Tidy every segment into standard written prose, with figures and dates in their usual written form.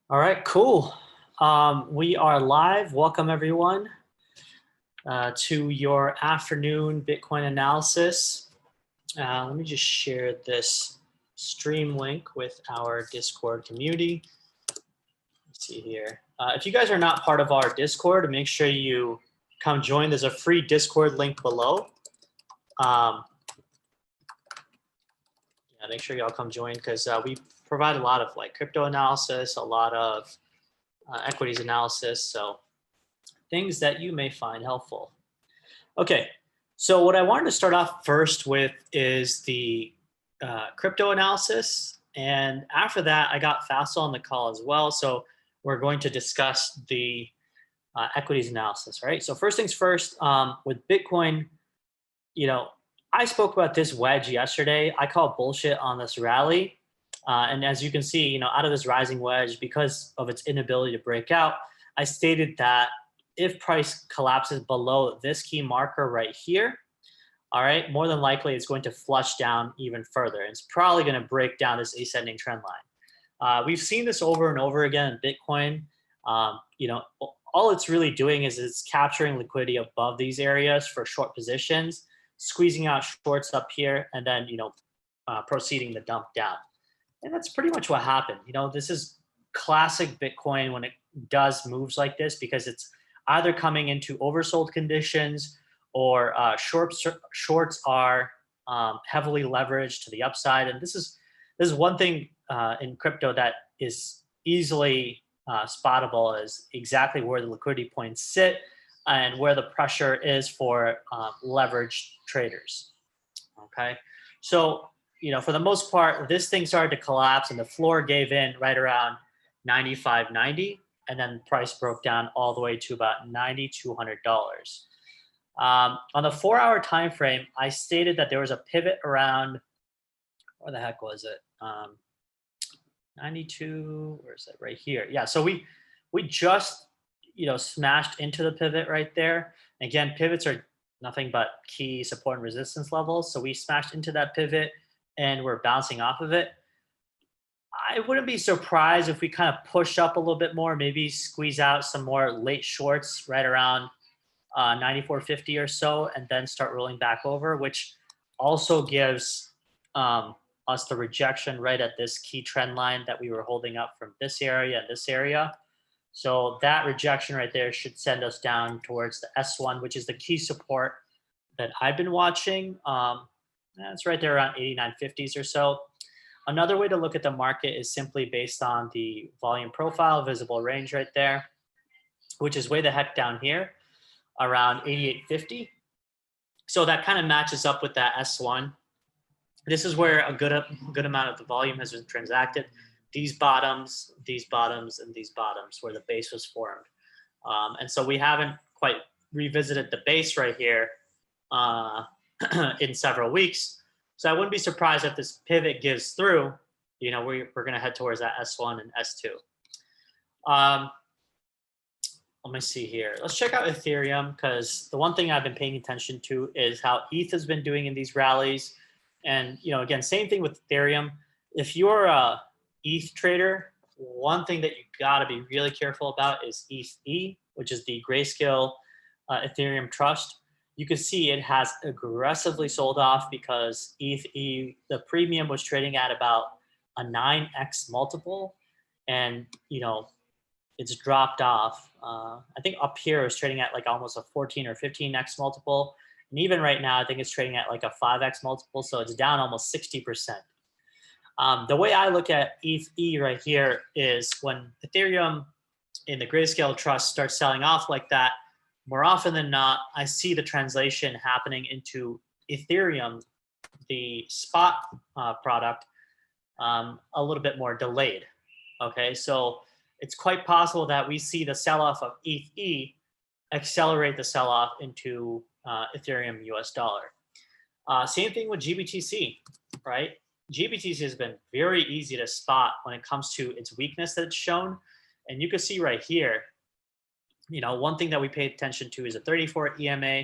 All right, cool. We are live. Welcome, everyone, to your afternoon Bitcoin analysis. Let me just share this stream link with our Discord community. Let's see here. If you guys are not part of our Discord, make sure you come join. There's a free Discord link below. Yeah, make sure y'all come join because we provide a lot of crypto analysis, a lot of equities analysis. So things that you may find helpful. Okay, so what I wanted to start off first with is the crypto analysis. And after that, I got Faisal on the call as well. So we're going to discuss the equities analysis, right? So first things first, with Bitcoin, I spoke about this wedge yesterday. I call bullshit on this rally. And as you can see, out of this rising wedge, because of its inability to break out, I stated that if price collapses below this key marker right here, all right, more than likely it's going to flush down even further. It's probably going to break down this ascending trend line. We've seen this over and over again in Bitcoin. All it's really doing is it's capturing liquidity above these areas for short positions, squeezing out shorts up here, and then proceeding to dump down. And that's pretty much what happened. This is classic Bitcoin when it does moves like this, because it's either coming into oversold conditions or shorts are heavily leveraged to the upside. And this is one thing in crypto that is easily spottable, is exactly where the liquidity points sit and where the pressure is for leveraged traders. Okay, so for the most part, this thing started to collapse and the floor gave in right around 95.90, and then price broke down all the way to about $9,200. On the 4-hour time frame, I stated that there was a pivot around, where the heck was it? 92, where is it? Right here. Yeah, so we just smashed into the pivot right there. Again, pivots are nothing but key support and resistance levels. So we smashed into that pivot and we're bouncing off of it. I wouldn't be surprised if we kind of push up a little bit more, maybe squeeze out some more late shorts right around 94.50 or so, and then start rolling back over, which also gives us the rejection right at this key trend line that we were holding up from this area and this area. So that rejection right there should send us down towards the S1, which is the key support that I've been watching. That's right there around 89.50s or so. Another way to look at the market is simply based on the volume profile, visible range right there, which is way the heck down here around 88.50. So that kind of matches up with that S1. This is where a good amount of the volume has been transacted. These bottoms, and these bottoms, where the base was formed. And so we haven't quite revisited the base right here in several weeks. So I wouldn't be surprised if this pivot gives through. We're going to head towards that S1 and S2. Let me see here. Let's check out Ethereum, because the one thing I've been paying attention to is how ETH has been doing in these rallies. And again, same thing with Ethereum. If you're a ETH trader, one thing that you got to be really careful about is ETH-E, which is the Grayscale Ethereum Trust. You can see it has aggressively sold off because ETH-E, the premium was trading at about a 9x multiple, and it's dropped off. I think up here is trading at like almost a 14 or 15x multiple. And even right now, I think it's trading at like a 5x multiple. So it's down almost 60%. The way I look at ETH-E right here is when Ethereum in the Grayscale Trust starts selling off like that, more often than not, I see the translation happening into Ethereum, the spot product, a little bit more delayed. Okay, so it's quite possible that we see the sell-off of ETH-E accelerate the sell-off into Ethereum US dollar. Same thing with GBTC, right? GBTC has been very easy to spot when it comes to its weakness that it's shown. And you can see right here, one thing that we pay attention to is a 34 EMA,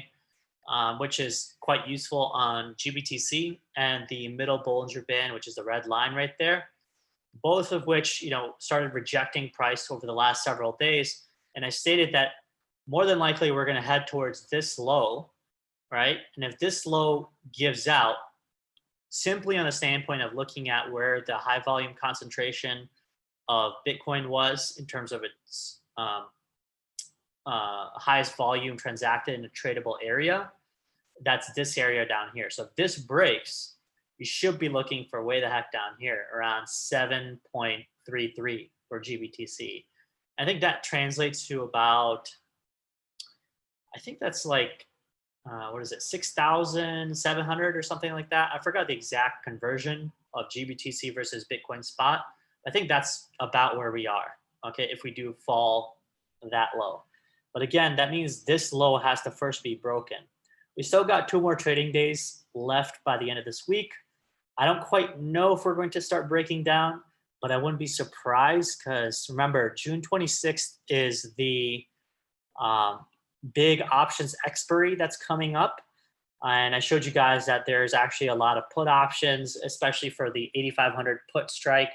which is quite useful on GBTC, and the middle Bollinger Band, which is the red line right there. both of which, started rejecting price over the last several days. And I stated that more than likely we're going to head towards this low, right? And if this low gives out, simply on the standpoint of looking at where the high volume concentration of Bitcoin was in terms of its highest volume transacted in a tradable area, that's this area down here. So if this breaks, you should be looking for way the heck down here around 7.33 for GBTC. I think that translates to about, I think that's like, what is it, 6,700 or something like that. I forgot the exact conversion of GBTC versus Bitcoin spot. I think that's about where we are, okay, if we do fall that low. But again, that means this low has to first be broken. We still got 2 more trading days left by the end of this week. I don't quite know if we're going to start breaking down, but I wouldn't be surprised because remember, June 26th is the big options expiry that's coming up. And I showed you guys that there's actually a lot of put options, especially for the 8,500 put strike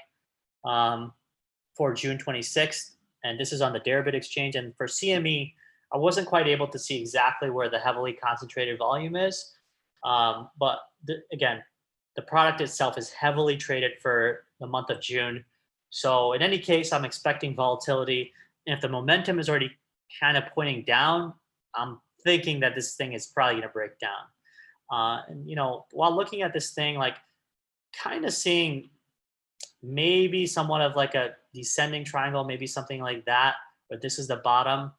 for June 26th. And this is on the Deribit exchange. And for CME, I wasn't quite able to see exactly where the heavily concentrated volume is. But again, the product itself is heavily traded for the month of June. So in any case, I'm expecting volatility. And if the momentum is already kind of pointing down, I'm thinking that this thing is probably going to break down. And while looking at this thing, like kind of seeing maybe somewhat of like a descending triangle, maybe something like that, but this is the bottom.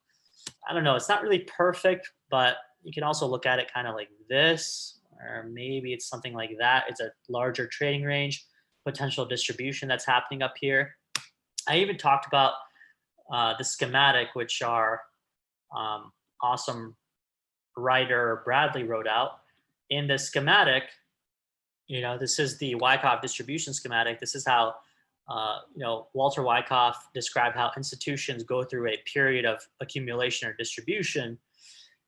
I don't know. It's not really perfect, but you can also look at it kind of like this, or maybe it's something like that. It's a larger trading range, potential distribution that's happening up here. I even talked about the schematic, which our awesome writer Bradley wrote out. In the schematic, this is the Wyckoff distribution schematic. This is how Walter Wyckoff described how institutions go through a period of accumulation or distribution.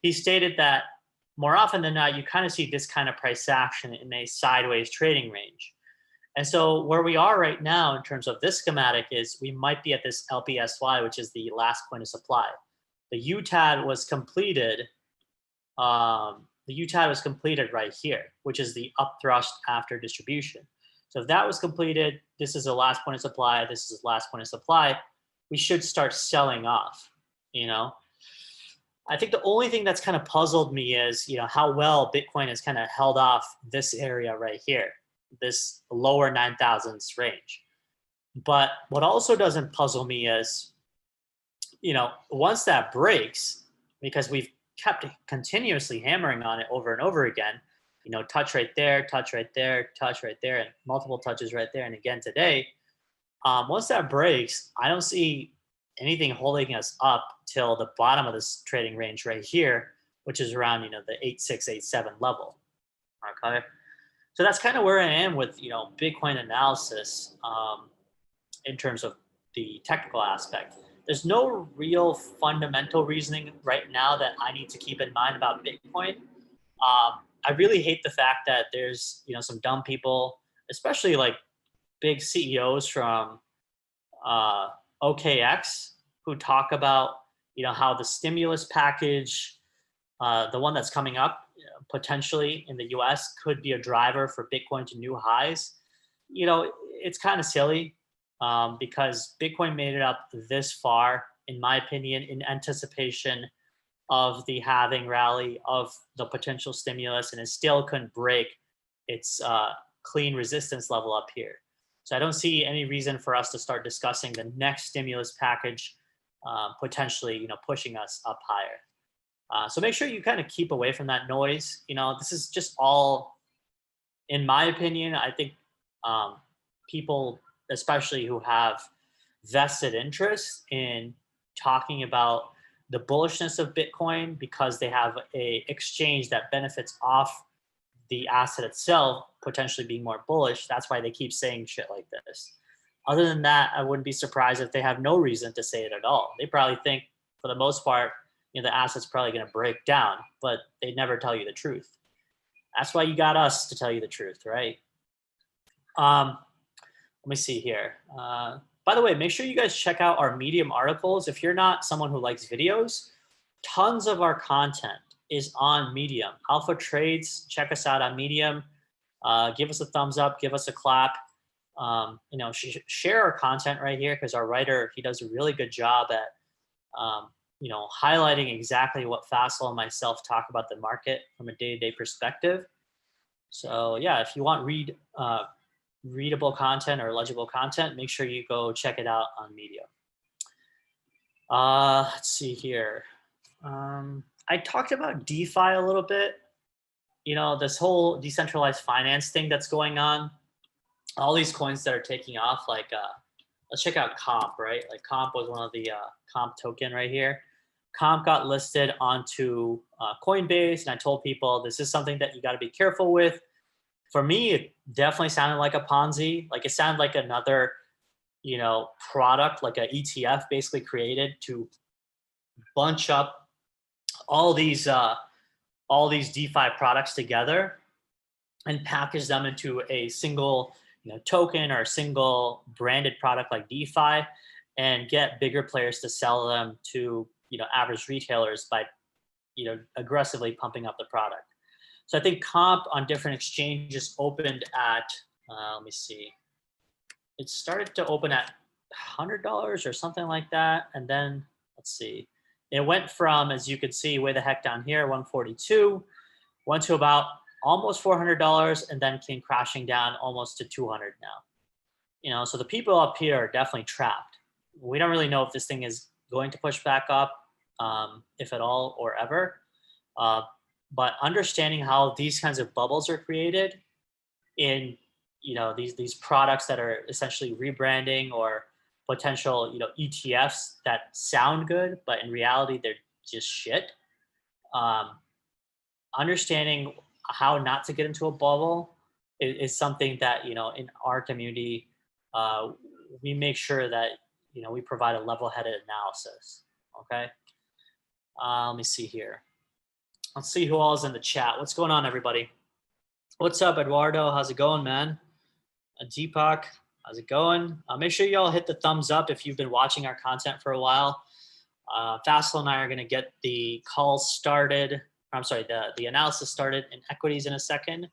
He stated that more often than not, you kind of see this kind of price action in a sideways trading range. And so where we are right now in terms of this schematic is we might be at this LPSY, which is the last point of supply. The UTAD was completed. The UTAD was completed right here, which is the upthrust after distribution. So if that was completed, this is the last point of supply, this is the last point of supply, we should start selling off, I think the only thing that's kind of puzzled me is, how well Bitcoin has kind of held off this area right here, this lower 9,000s range. But what also doesn't puzzle me is, once that breaks, because we've kept continuously hammering on it over and over again, touch right there, touch right there, touch right there, and multiple touches right there, and again today. Once that breaks, I don't see anything holding us up till the bottom of this trading range right here, which is around the 8687 level. Okay, so that's kind of where I am with Bitcoin analysis in terms of the technical aspect. There's no real fundamental reasoning right now that I need to keep in mind about Bitcoin. I really hate the fact that there's some dumb people, especially like big CEOs from OKX, who talk about how the stimulus package, the one that's coming up potentially in the U.S., could be a driver for Bitcoin to new highs. It's kind of silly because Bitcoin made it up this far, in my opinion, in anticipation of the halving rally, of the potential stimulus, and it still couldn't break its clean resistance level up here. So I don't see any reason for us to start discussing the next stimulus package potentially, pushing us up higher. So make sure you kind of keep away from that noise. This is just all, in my opinion, I think people, especially who have vested interest in talking about the bullishness of Bitcoin because they have a exchange that benefits off the asset itself potentially being more bullish. That's why they keep saying shit like this. Other than that, I wouldn't be surprised if they have no reason to say it at all. They probably think, for the most part, the asset's probably going to break down, but they never tell you the truth. That's why you got us to tell you the truth, right? Let me see here. By the way, make sure you guys check out our Medium articles. If you're not someone who likes videos, tons of our content is on Medium. Alpha Trades, check us out on Medium. Give us a thumbs up, give us a clap. Share our content right here because our writer, he does a really good job at highlighting exactly what Faisal and myself talk about the market from a day-to-day perspective. So yeah, if you want readable content or legible content, make sure you go check it out on Medium. Let's see here. I talked about DeFi a little bit. This whole decentralized finance thing that's going on. All these coins that are taking off, like let's check out Comp, right? Like Comp was one of the Comp token right here. Comp got listed onto Coinbase, and I told people this is something that you got to be careful with. For me, it definitely sounded like a Ponzi. Like it sounded like another, product, like an ETF basically created to bunch up all these DeFi products together and package them into a single token or a single branded product like DeFi, and get bigger players to sell them to average retailers by aggressively pumping up the product. So I think Comp on different exchanges opened at let me see, it started to open at $100 or something like that, and then let's see, it went from, as you can see way the heck down here, 142, went to about almost $400, and then came crashing down almost to 200 now. So the people up here are definitely trapped. We don't really know if this thing is going to push back up, if at all or ever. But understanding how these kinds of bubbles are created in these products that are essentially rebranding or potential ETFs that sound good, but in reality they're just shit. Understanding how not to get into a bubble is something that in our community we make sure that we provide a level-headed analysis. Okay. Let me see here. Let's see who all is in the chat. What's going on, everybody? What's up, Eduardo? How's it going, man? Deepak, how's it going? Make sure you all hit the thumbs up if you've been watching our content for a while. Faisal and I are going to get the calls started. I'm sorry, the analysis started in equities in a second.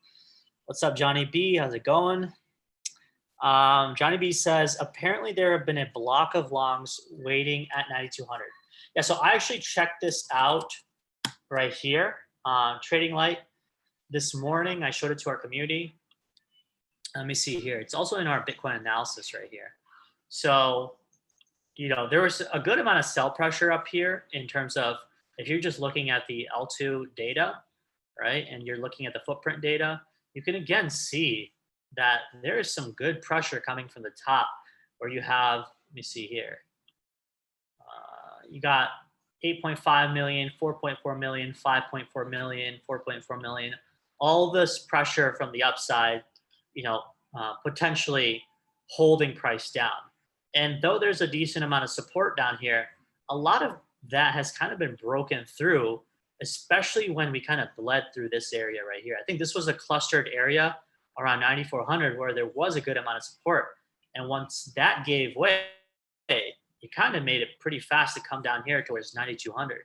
What's up, Johnny B? How's it going? Johnny B says, apparently there have been a block of longs waiting at 9,200. Yeah, so I actually checked this out right here on Trading Light this morning. I showed it to our community. Let me see here. It's also in our Bitcoin analysis right here. So, there was a good amount of sell pressure up here in terms of, if you're just looking at the L2 data, right, and you're looking at the footprint data, you can again see that there is some good pressure coming from the top where you have, let me see here, you got 8.5 million, 4.4 million, 5.4 million, 4.4 million, all this pressure from the upside, potentially holding price down. And though there's a decent amount of support down here, a lot of that has kind of been broken through, especially when we kind of bled through this area right here. I think this was a clustered area around 9,400 where there was a good amount of support. And once that gave way, it kind of made it pretty fast to come down here towards 9,200.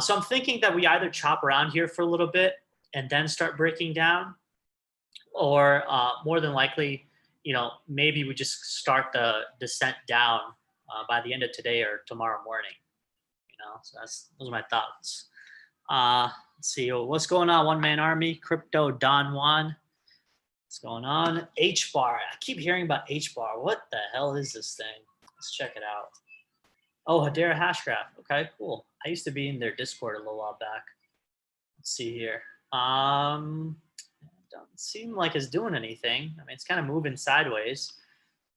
So I'm thinking that we either chop around here for a little bit and then start breaking down, or more than likely, maybe we just start the descent down by the end of today or tomorrow morning. So those are my thoughts. Let's see what's going on. One Man Army, Crypto Don Juan. What's going on? H-Bar. I keep hearing about H-Bar. What the hell is this thing? Let's check it out. Oh, Hedera Hashgraph. Okay, cool. I used to be in their Discord a little while back. Let's see here. Doesn't seem like it's doing anything. I mean, it's kind of moving sideways.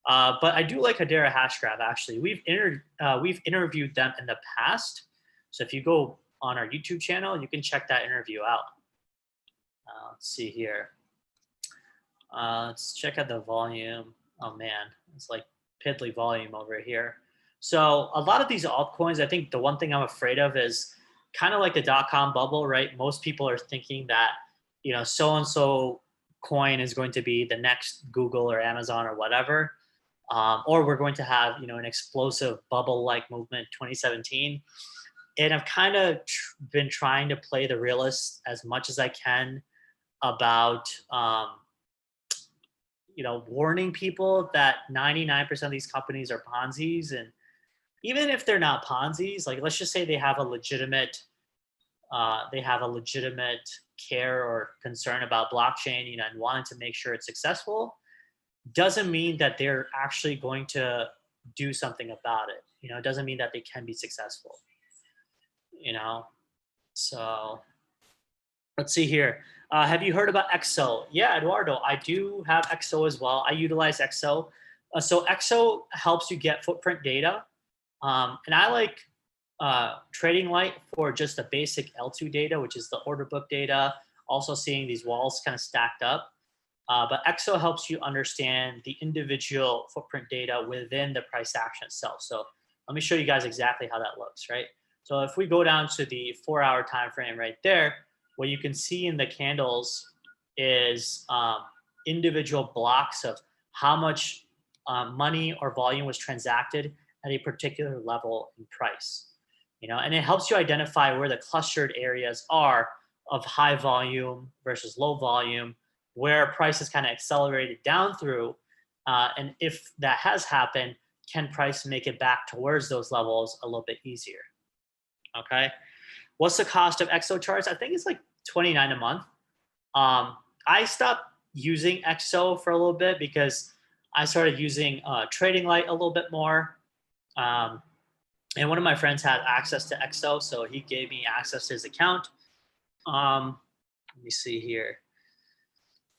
But I do like Hedera Hashgraph, actually. We've interviewed them in the past. So if you go on our YouTube channel, you can check that interview out. Let's see here. Let's check out the volume. Oh, man. It's like piddly volume over here. So a lot of these altcoins, I think the one thing I'm afraid of is kind of like the dot-com bubble, right? Most people are thinking that, so-and-so coin is going to be the next Google or Amazon or whatever, or we're going to have an explosive bubble-like movement 2017. And I've kind of been trying to play the realist as much as I can about warning people that 99% of these companies are Ponzi's. And even if they're not Ponzi's, like let's just say they have a legitimate care or concern about blockchain, and wanting to make sure it's successful, doesn't mean that they're actually going to do something about it. It doesn't mean that they can be successful. So let's see here. Have you heard about XO? Yeah, Eduardo, I do have XO as well. I utilize XO. So XO helps you get footprint data. And I like Trading Light for just the basic L2 data, which is the order book data, also seeing these walls kind of stacked up. But XO helps you understand the individual footprint data within the price action itself. So let me show you guys exactly how that looks, right? So if we go down to the 4-hour time frame right there, what you can see in the candles is individual blocks of how much money or volume was transacted at a particular level in price. And it helps you identify where the clustered areas are of high volume versus low volume, where price is kind of accelerated down through. And if that has happened, can price make it back towards those levels a little bit easier? Okay. What's the cost of XO charts? I think it's like $29 a month. I stopped using XO for a little bit because I started using Trading Light a little bit more. And one of my friends had access to XO, so he gave me access to his account. Let me see here.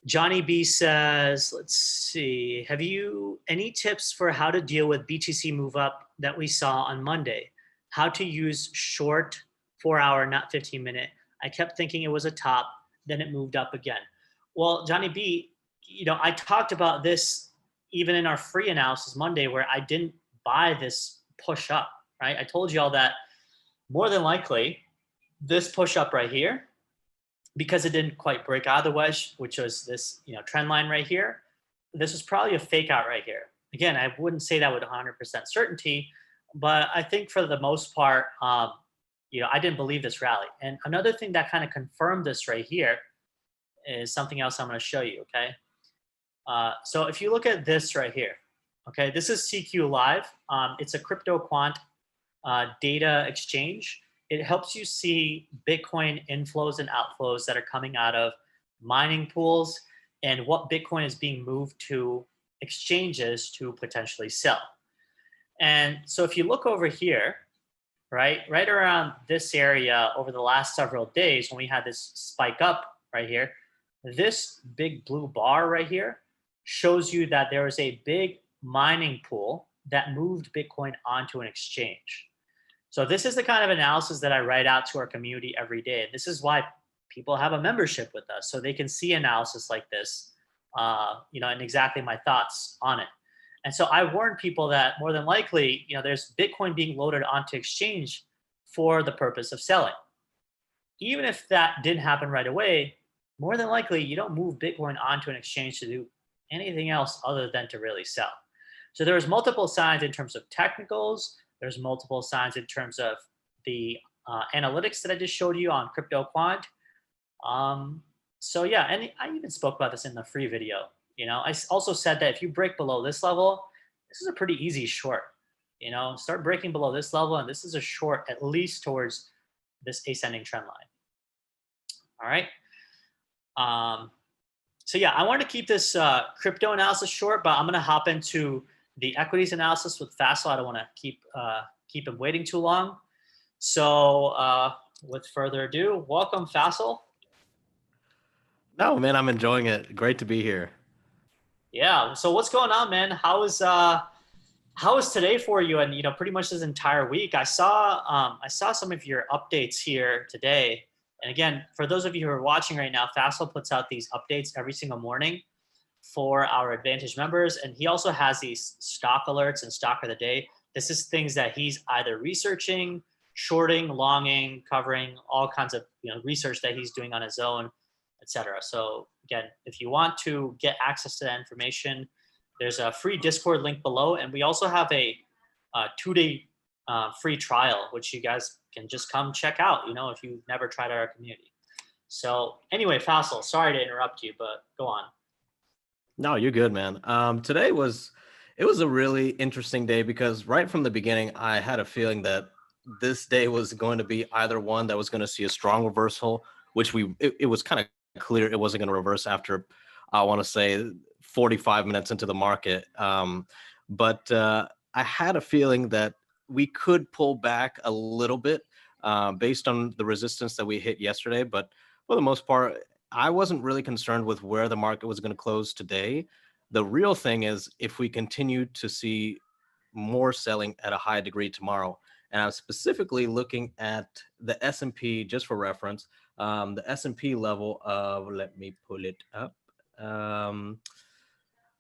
Johnny B says, let's see, have you any tips for how to deal with BTC move up that we saw on Monday? How to use short 4-hour, not 15-minute. I kept thinking it was a top, then it moved up again. Well, Johnny B, I talked about this even in our free analysis Monday, where I didn't buy this push up, right? I told you all that more than likely this push up right here, because it didn't quite break out of the wedge, which was this trend line right here, this was probably a fake out right here. Again, I wouldn't say that with 100% certainty, but I think for the most part, I didn't believe this rally. And another thing that kind of confirmed this right here is something else I'm going to show you, okay? So if you look at this right here, okay, this is CQ Live. It's a crypto quant data exchange. It helps you see Bitcoin inflows and outflows that are coming out of mining pools and what Bitcoin is being moved to exchanges to potentially sell. And so if you look over here, right around this area over the last several days when we had this spike up right here, this big blue bar right here shows you that there was a big mining pool that moved Bitcoin onto an exchange. So this is the kind of analysis that I write out to our community every day. This is why people have a membership with us, so they can see analysis like this, and exactly my thoughts on it. And so I warn people that more than likely, there's Bitcoin being loaded onto exchange for the purpose of selling. Even if that didn't happen right away, more than likely you don't move Bitcoin onto an exchange to do anything else other than to really sell. So there's multiple signs in terms of technicals. There's multiple signs in terms of the analytics that I just showed you on Crypto Quant. So yeah, and I even spoke about this in the free video. I also said that if you break below this level, this is a pretty easy short. Start breaking below this level, and this is a short at least towards this ascending trend line. All right. So yeah, I want to keep this crypto analysis short, but I'm going to hop into the equities analysis with Faisal. I don't want to keep him waiting too long. So with further ado, welcome, Faisal. No, man, I'm enjoying it. Great to be here. Yeah. So what's going on, man? How is today for you? And pretty much this entire week. I saw some of your updates here today. And again, for those of you who are watching right now, Faisal puts out these updates every single morning for our Advantage members, and he also has these stock alerts and stock of the day. This is things that he's either researching, shorting, longing, covering, all kinds of research that he's doing on his own. etc. So again, if you want to get access to that information, there's a free Discord link below, and we also have a 2-day free trial, which you guys can just come check out. If you've never tried our community. So anyway, Faisal, sorry to interrupt you, but go on. No, you're good, man. Today was it was a really interesting day because right from the beginning, I had a feeling that this day was going to be either one that was going to see a strong reversal, which it was kind of clear it wasn't going to reverse after I want to say 45 minutes into the market. But I had a feeling that we could pull back a little bit based on the resistance that we hit yesterday. But for the most part, I wasn't really concerned with where the market was going to close today. The real thing is if we continue to see more selling at a high degree tomorrow. And I'm specifically looking at the S&P just for reference. The S&P level of, let me pull it up. I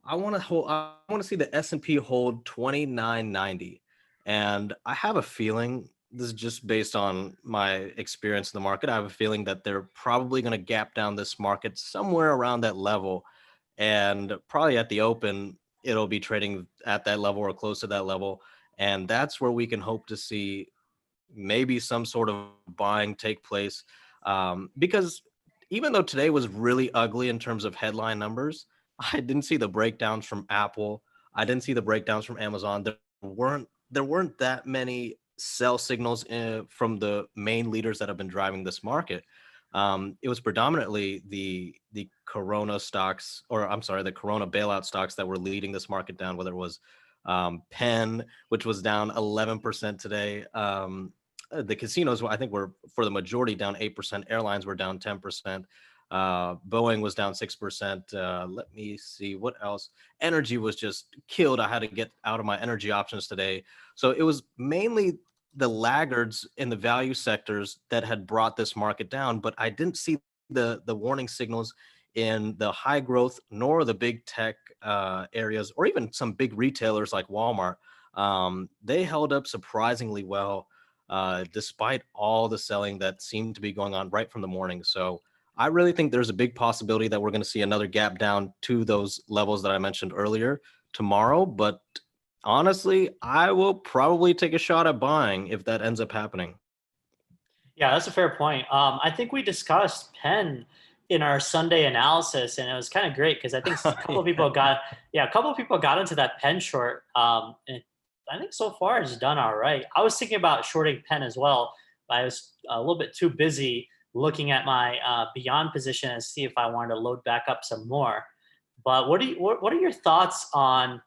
want to see the S&P hold 2990. And I have a feeling, this is just based on my experience in the market, I have a feeling that they're probably going to gap down this market somewhere around that level. And probably at the open, it'll be trading at that level or close to that level. And that's where we can hope to see maybe some sort of buying take place. Because even though today was really ugly in terms of headline numbers, I didn't see the breakdowns from Apple. I didn't see the breakdowns from Amazon. There weren't that many sell signals from the main leaders that have been driving this market. It was predominantly the Corona stocks, or I'm sorry, the Corona bailout stocks that were leading this market down. Whether it was Penn, which was down 11% today. The casinos, I think, were for the majority down 8%. Airlines were down 10%. Boeing was down 6%. Let me see what else. Energy was just killed. I had to get out of my energy options today. So it was mainly the laggards in the value sectors that had brought this market down, but I didn't see the warning signals in the high growth nor the big tech areas, or even some big retailers like Walmart. They held up surprisingly well despite all the selling that seemed to be going on right from the morning. So I really think there's a big possibility that we're going to see another gap down to those levels that I mentioned earlier tomorrow. But honestly, I will probably take a shot at buying if that ends up happening. Yeah, that's a fair point. I think we discussed Penn in our Sunday analysis, and it was kind of great because I think a couple of people got, yeah, a couple of people got into that Penn short, and I think so far it's done all right. I was thinking about shorting Penn as well, but I was a little bit too busy looking at my Beyond position and see if I wanted to load back up some more. But what are your thoughts on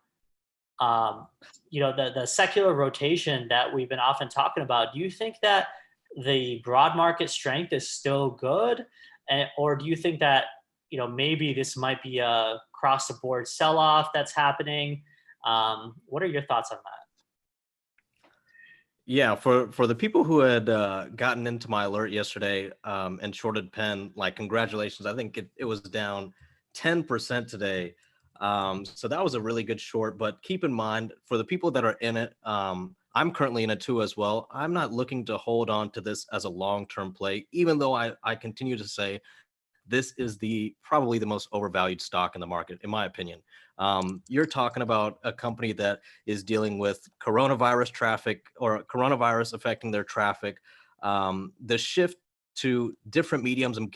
um, the secular rotation that we've been often talking about? Do you think that the broad market strength is still good, or do you think that maybe this might be a cross the board sell off that's happening? What are your thoughts on that? Yeah, for the people who had gotten into my alert yesterday and shorted Penn, like congratulations. I think it was down 10% today. So that was a really good short. But keep in mind, for the people that are in it, I'm currently in it too as well. I'm not looking to hold on to this as a long-term play, even though I continue to say this is probably the most overvalued stock in the market, in my opinion. You're talking about a company that is dealing with coronavirus traffic, or coronavirus affecting their traffic. The shift to different mediums of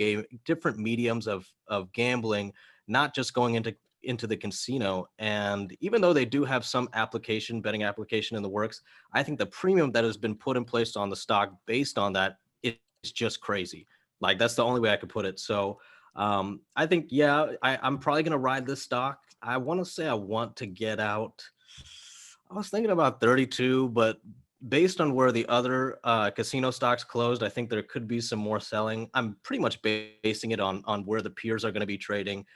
gambling, not just going into the casino. And even though they do have some betting application in the works, I think the premium that has been put in place on the stock based on that is just crazy. Like, that's the only way I could put it. So I think, yeah, I'm probably going to ride this stock. I want to say I want to get out. I was thinking about 32, but based on where the other casino stocks closed, I think there could be some more selling. I'm pretty much basing it on where the peers are going to be trading.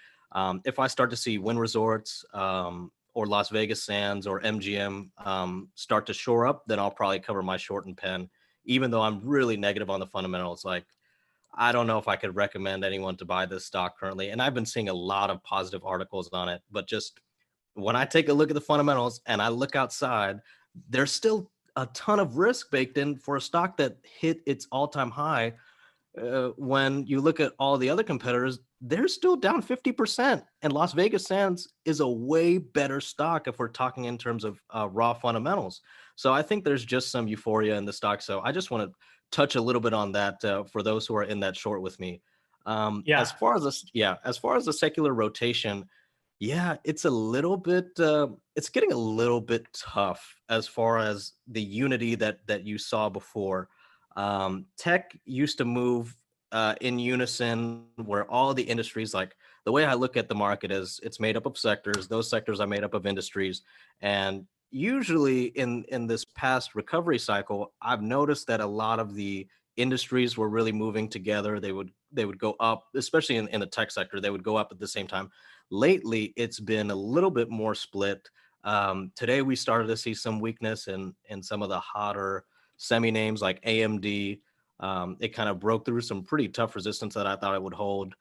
If I start to see Wynn Resorts or Las Vegas Sands or MGM start to shore up, then I'll probably cover my short and Penn, even though I'm really negative on the fundamentals. Like, I don't know if I could recommend anyone to buy this stock currently. And I've been seeing a lot of positive articles on it, but just when I take a look at the fundamentals and I look outside, there's still a ton of risk baked in for a stock that hit its all-time high when you look at all the other competitors, they're still down 50%. And Las Vegas Sands is a way better stock if we're talking in terms of raw fundamentals. So I think there's just some euphoria in the stock. So I just want to touch a little bit on that for those who are in that short with me. Yeah. As far as this, yeah, as far as the secular rotation, yeah, it's a little bit, it's getting a little bit tough as far as the unity that you saw before. Tech used to move in unison, where all the industries, like the way I look at the market is it's made up of sectors. Those sectors are made up of industries, and usually in this past recovery cycle, I've noticed that a lot of the industries were really moving together. They would go up, especially in the tech sector. They would go up at the same time. Lately, it's been a little bit more split. Today, we started to see some weakness in some of the hotter semi names like AMD. It kind of broke through some pretty tough resistance that I thought it would hold.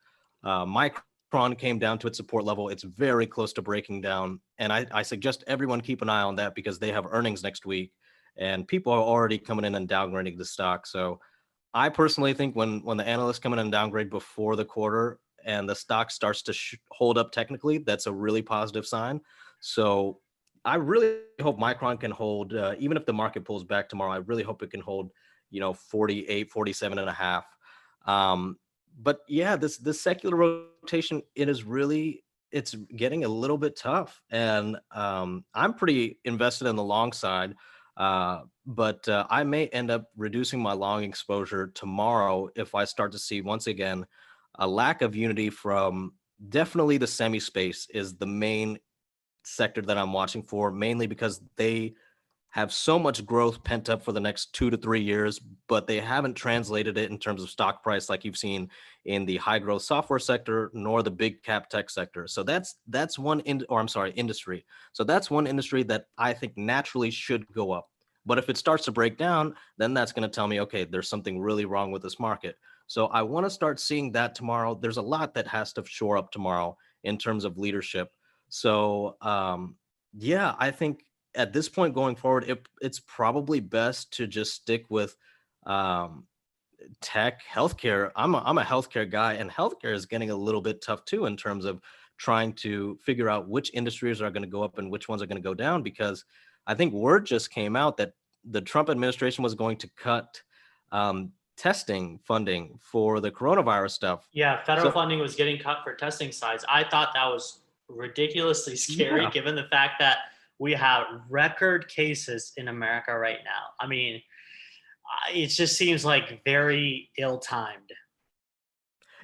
Micron came down to its support level. It's very close to breaking down. And I suggest everyone keep an eye on that because they have earnings next week and people are already coming in and downgrading the stock. So I personally think when the analysts come in and downgrade before the quarter and the stock starts to hold up technically, that's a really positive sign. So I really hope Micron can hold, even if the market pulls back tomorrow, I really hope it can hold, 48, 47 and a half. But yeah, this secular rotation, it's getting a little bit tough. And I'm pretty invested in the long side. But I may end up reducing my long exposure tomorrow if I start to see once again a lack of unity from definitely the semi space is the main sector that I'm watching for, mainly because they have so much growth pent up for the next 2 to 3 years, but they haven't translated it in terms of stock price like you've seen in the high growth software sector nor the big cap tech sector. So that's one industry. So that's one industry that I think naturally should go up. But if it starts to break down, then that's going to tell me, okay, there's something really wrong with this market. So I want to start seeing that tomorrow. There's a lot that has to shore up tomorrow in terms of leadership. So yeah, I think at this point going forward, it's probably best to just stick with um, tech, healthcare. I'm a healthcare guy, and healthcare is getting a little bit tough too in terms of trying to figure out which industries are going to go up and which ones are going to go down. Because I think word just came out that the Trump administration was going to cut testing funding for the coronavirus stuff. Yeah, federal So funding was getting cut for testing sites. I thought that was ridiculously scary yeah, given the fact that we have record cases in America right now. I mean, it just seems like very ill-timed.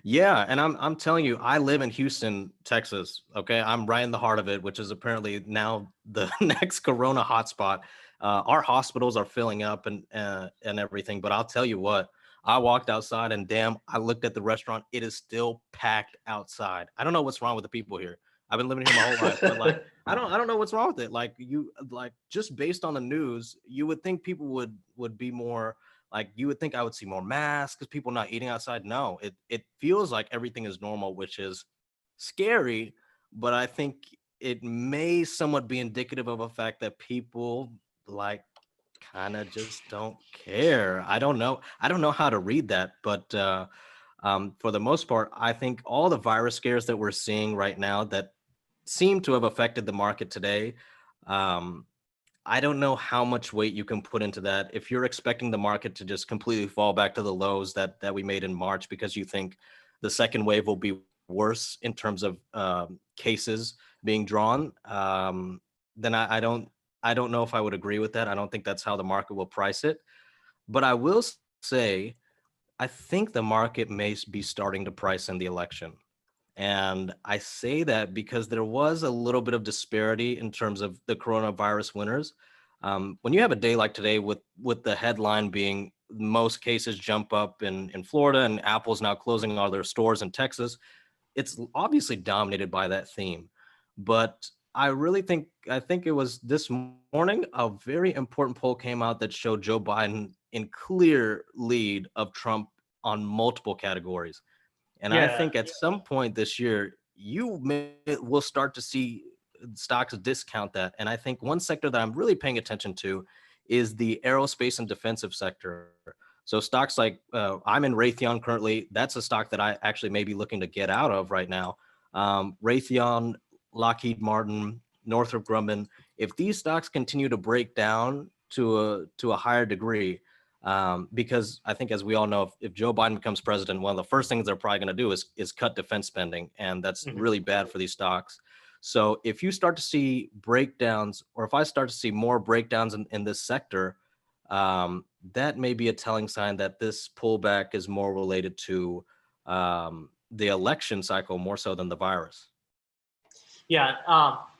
yeah, and I'm telling you, I live in Houston, Texas. Okay, I'm right in the heart of it, which is apparently now the next Corona hotspot. Our hospitals are filling up and everything, but I'll tell you what, I walked outside and damn, I looked at the restaurant. It is still packed outside. I don't know what's wrong with the people here. I've been living here my whole life, but like I don't know what's wrong with it. Like just based on the news, you would think people would be more like you would think I would see more masks because people not eating outside. No, it feels like everything is normal, which is scary, but I think it may somewhat be indicative of a fact that people like kind of just don't care. I don't know. I don't know how to read that, but for the most part, I think all the virus scares that we're seeing right now that seem to have affected the market today. Um, I don't know how much weight you can put into that. If you're expecting the market to just completely fall back to the lows that we made in March because you think the second wave will be worse in terms of cases being drawn, then I don't know if I would agree with that. I don't think that's how the market will price it. But I will say I think the market may be starting to price in the election. And I say that because there was a little bit of disparity in terms of the coronavirus winners. When you have a day like today with the headline being most cases jump up in Florida and Apple's now closing all their stores in Texas, it's obviously dominated by that theme. But I think it was this morning, a very important poll came out that showed Joe Biden in clear lead of Trump on multiple categories. And I Yeah, think at some point this year, will start to see stocks discount that. And I think one sector that I'm really paying attention to is the aerospace and defensive sector. So stocks like I'm in Raytheon currently. That's a stock that I actually may be looking to get out of right now. Raytheon, Lockheed Martin, Northrop Grumman. If these stocks continue to break down to a higher degree, because I think, as we all know, if Joe Biden becomes president, one of the first things they're probably going to do is cut defense spending, and that's Mhm. really bad for these stocks. So if you start to see breakdowns, or if I start to see more breakdowns in this sector, that may be a telling sign that this pullback is more related to the election cycle more so than the virus. Yeah,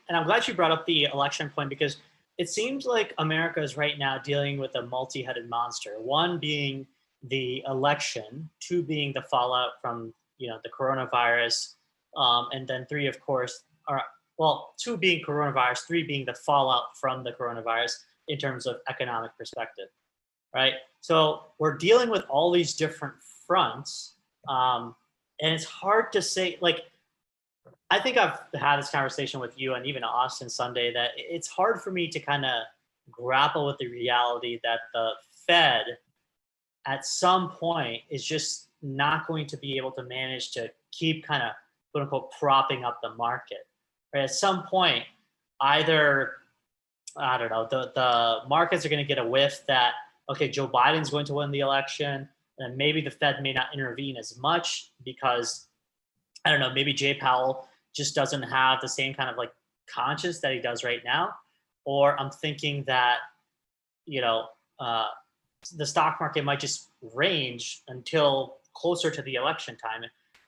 and I'm glad you brought up the election point because it seems like America is right now dealing with a multi-headed monster. One being the election, two being the fallout from the coronavirus, and then three, of course, are well, two being coronavirus, three being the fallout from the coronavirus in terms of economic perspective, right? So we're dealing with all these different fronts, and it's hard to say like I think I've had this conversation with you and even Austin Sunday that it's hard for me to kind of grapple with the reality that the Fed at some point is just not going to be able to manage to keep kind of quote unquote propping up the market. Right? At some point, either I don't know, the markets are going to get a whiff that okay, Joe Biden's going to win the election, and maybe the Fed may not intervene as much because I don't know, maybe Jay Powell just doesn't have the same kind of like conscience that he does right now. Or I'm thinking that, you know, uh, the stock market might just range until closer to the election time.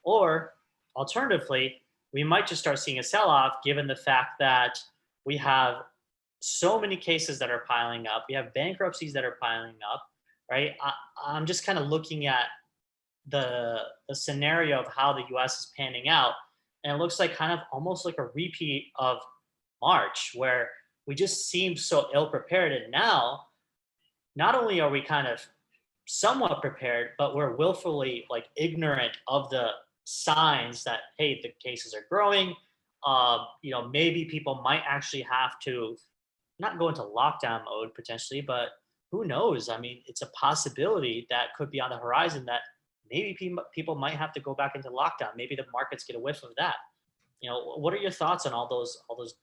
Or alternatively, we might just start seeing a sell off given the fact that we have so many cases that are piling up. We have bankruptcies that are piling up, right? I'm just kind of looking at the scenario of how the U.S. is panning out, and it looks like kind of almost like a repeat of March, where we just seem so ill prepared. And now, not only are we kind of somewhat prepared, but we're willfully like ignorant of the signs that hey, the cases are growing. Maybe people might actually have to not go into lockdown mode potentially, but who knows? I mean, it's a possibility that could be on the horizon that maybe people might have to go back into lockdown. Maybe the markets get a whiff of that. What are your thoughts on all those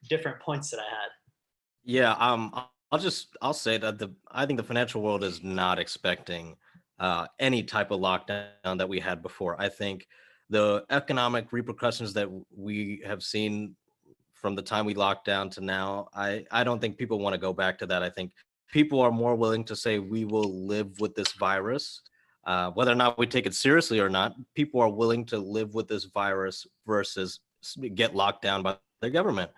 different points that I had? Yeah, I'll say that I think the financial world is not expecting any type of lockdown that we had before. I think the economic repercussions that we have seen from the time we locked down to now, I don't think people want to go back to that. I think people are more willing to say we will live with this virus. Whether or not we take it seriously or not, people are willing to live with this virus versus get locked down by the government.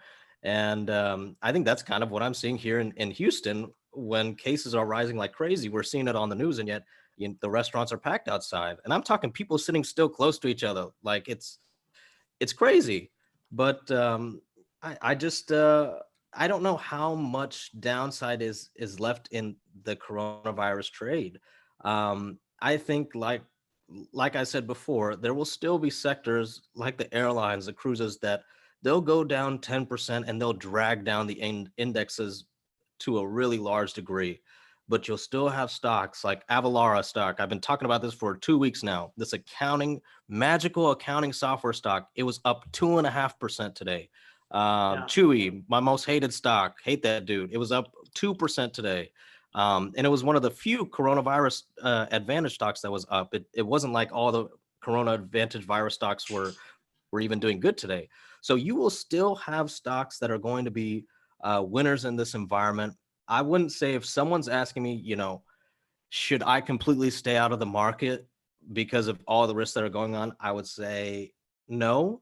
And I think that's kind of what I'm seeing here in Houston when cases are rising like crazy. We're seeing it on the news, and yet the restaurants are packed outside. And I'm talking people sitting still close to each other. Like it's crazy. But I just I don't know how much downside is left in the coronavirus trade. I think like I said before, there will still be sectors like the airlines, the cruises that they'll go down 10% and they'll drag down the indexes to a really large degree. But you'll still have stocks like Avalara stock. I've been talking about this for 2 weeks now. This magical accounting software stock, it was up 2.5% today. Yeah. Chewy, my most hated stock, hate that dude. It was up 2% today. And it was one of the few coronavirus advantage stocks that was up. It wasn't like all the corona advantage virus stocks were even doing good today. So you will still have stocks that are going to be winners in this environment. I wouldn't say, if someone's asking me, should I completely stay out of the market because of all the risks that are going on, I would say no.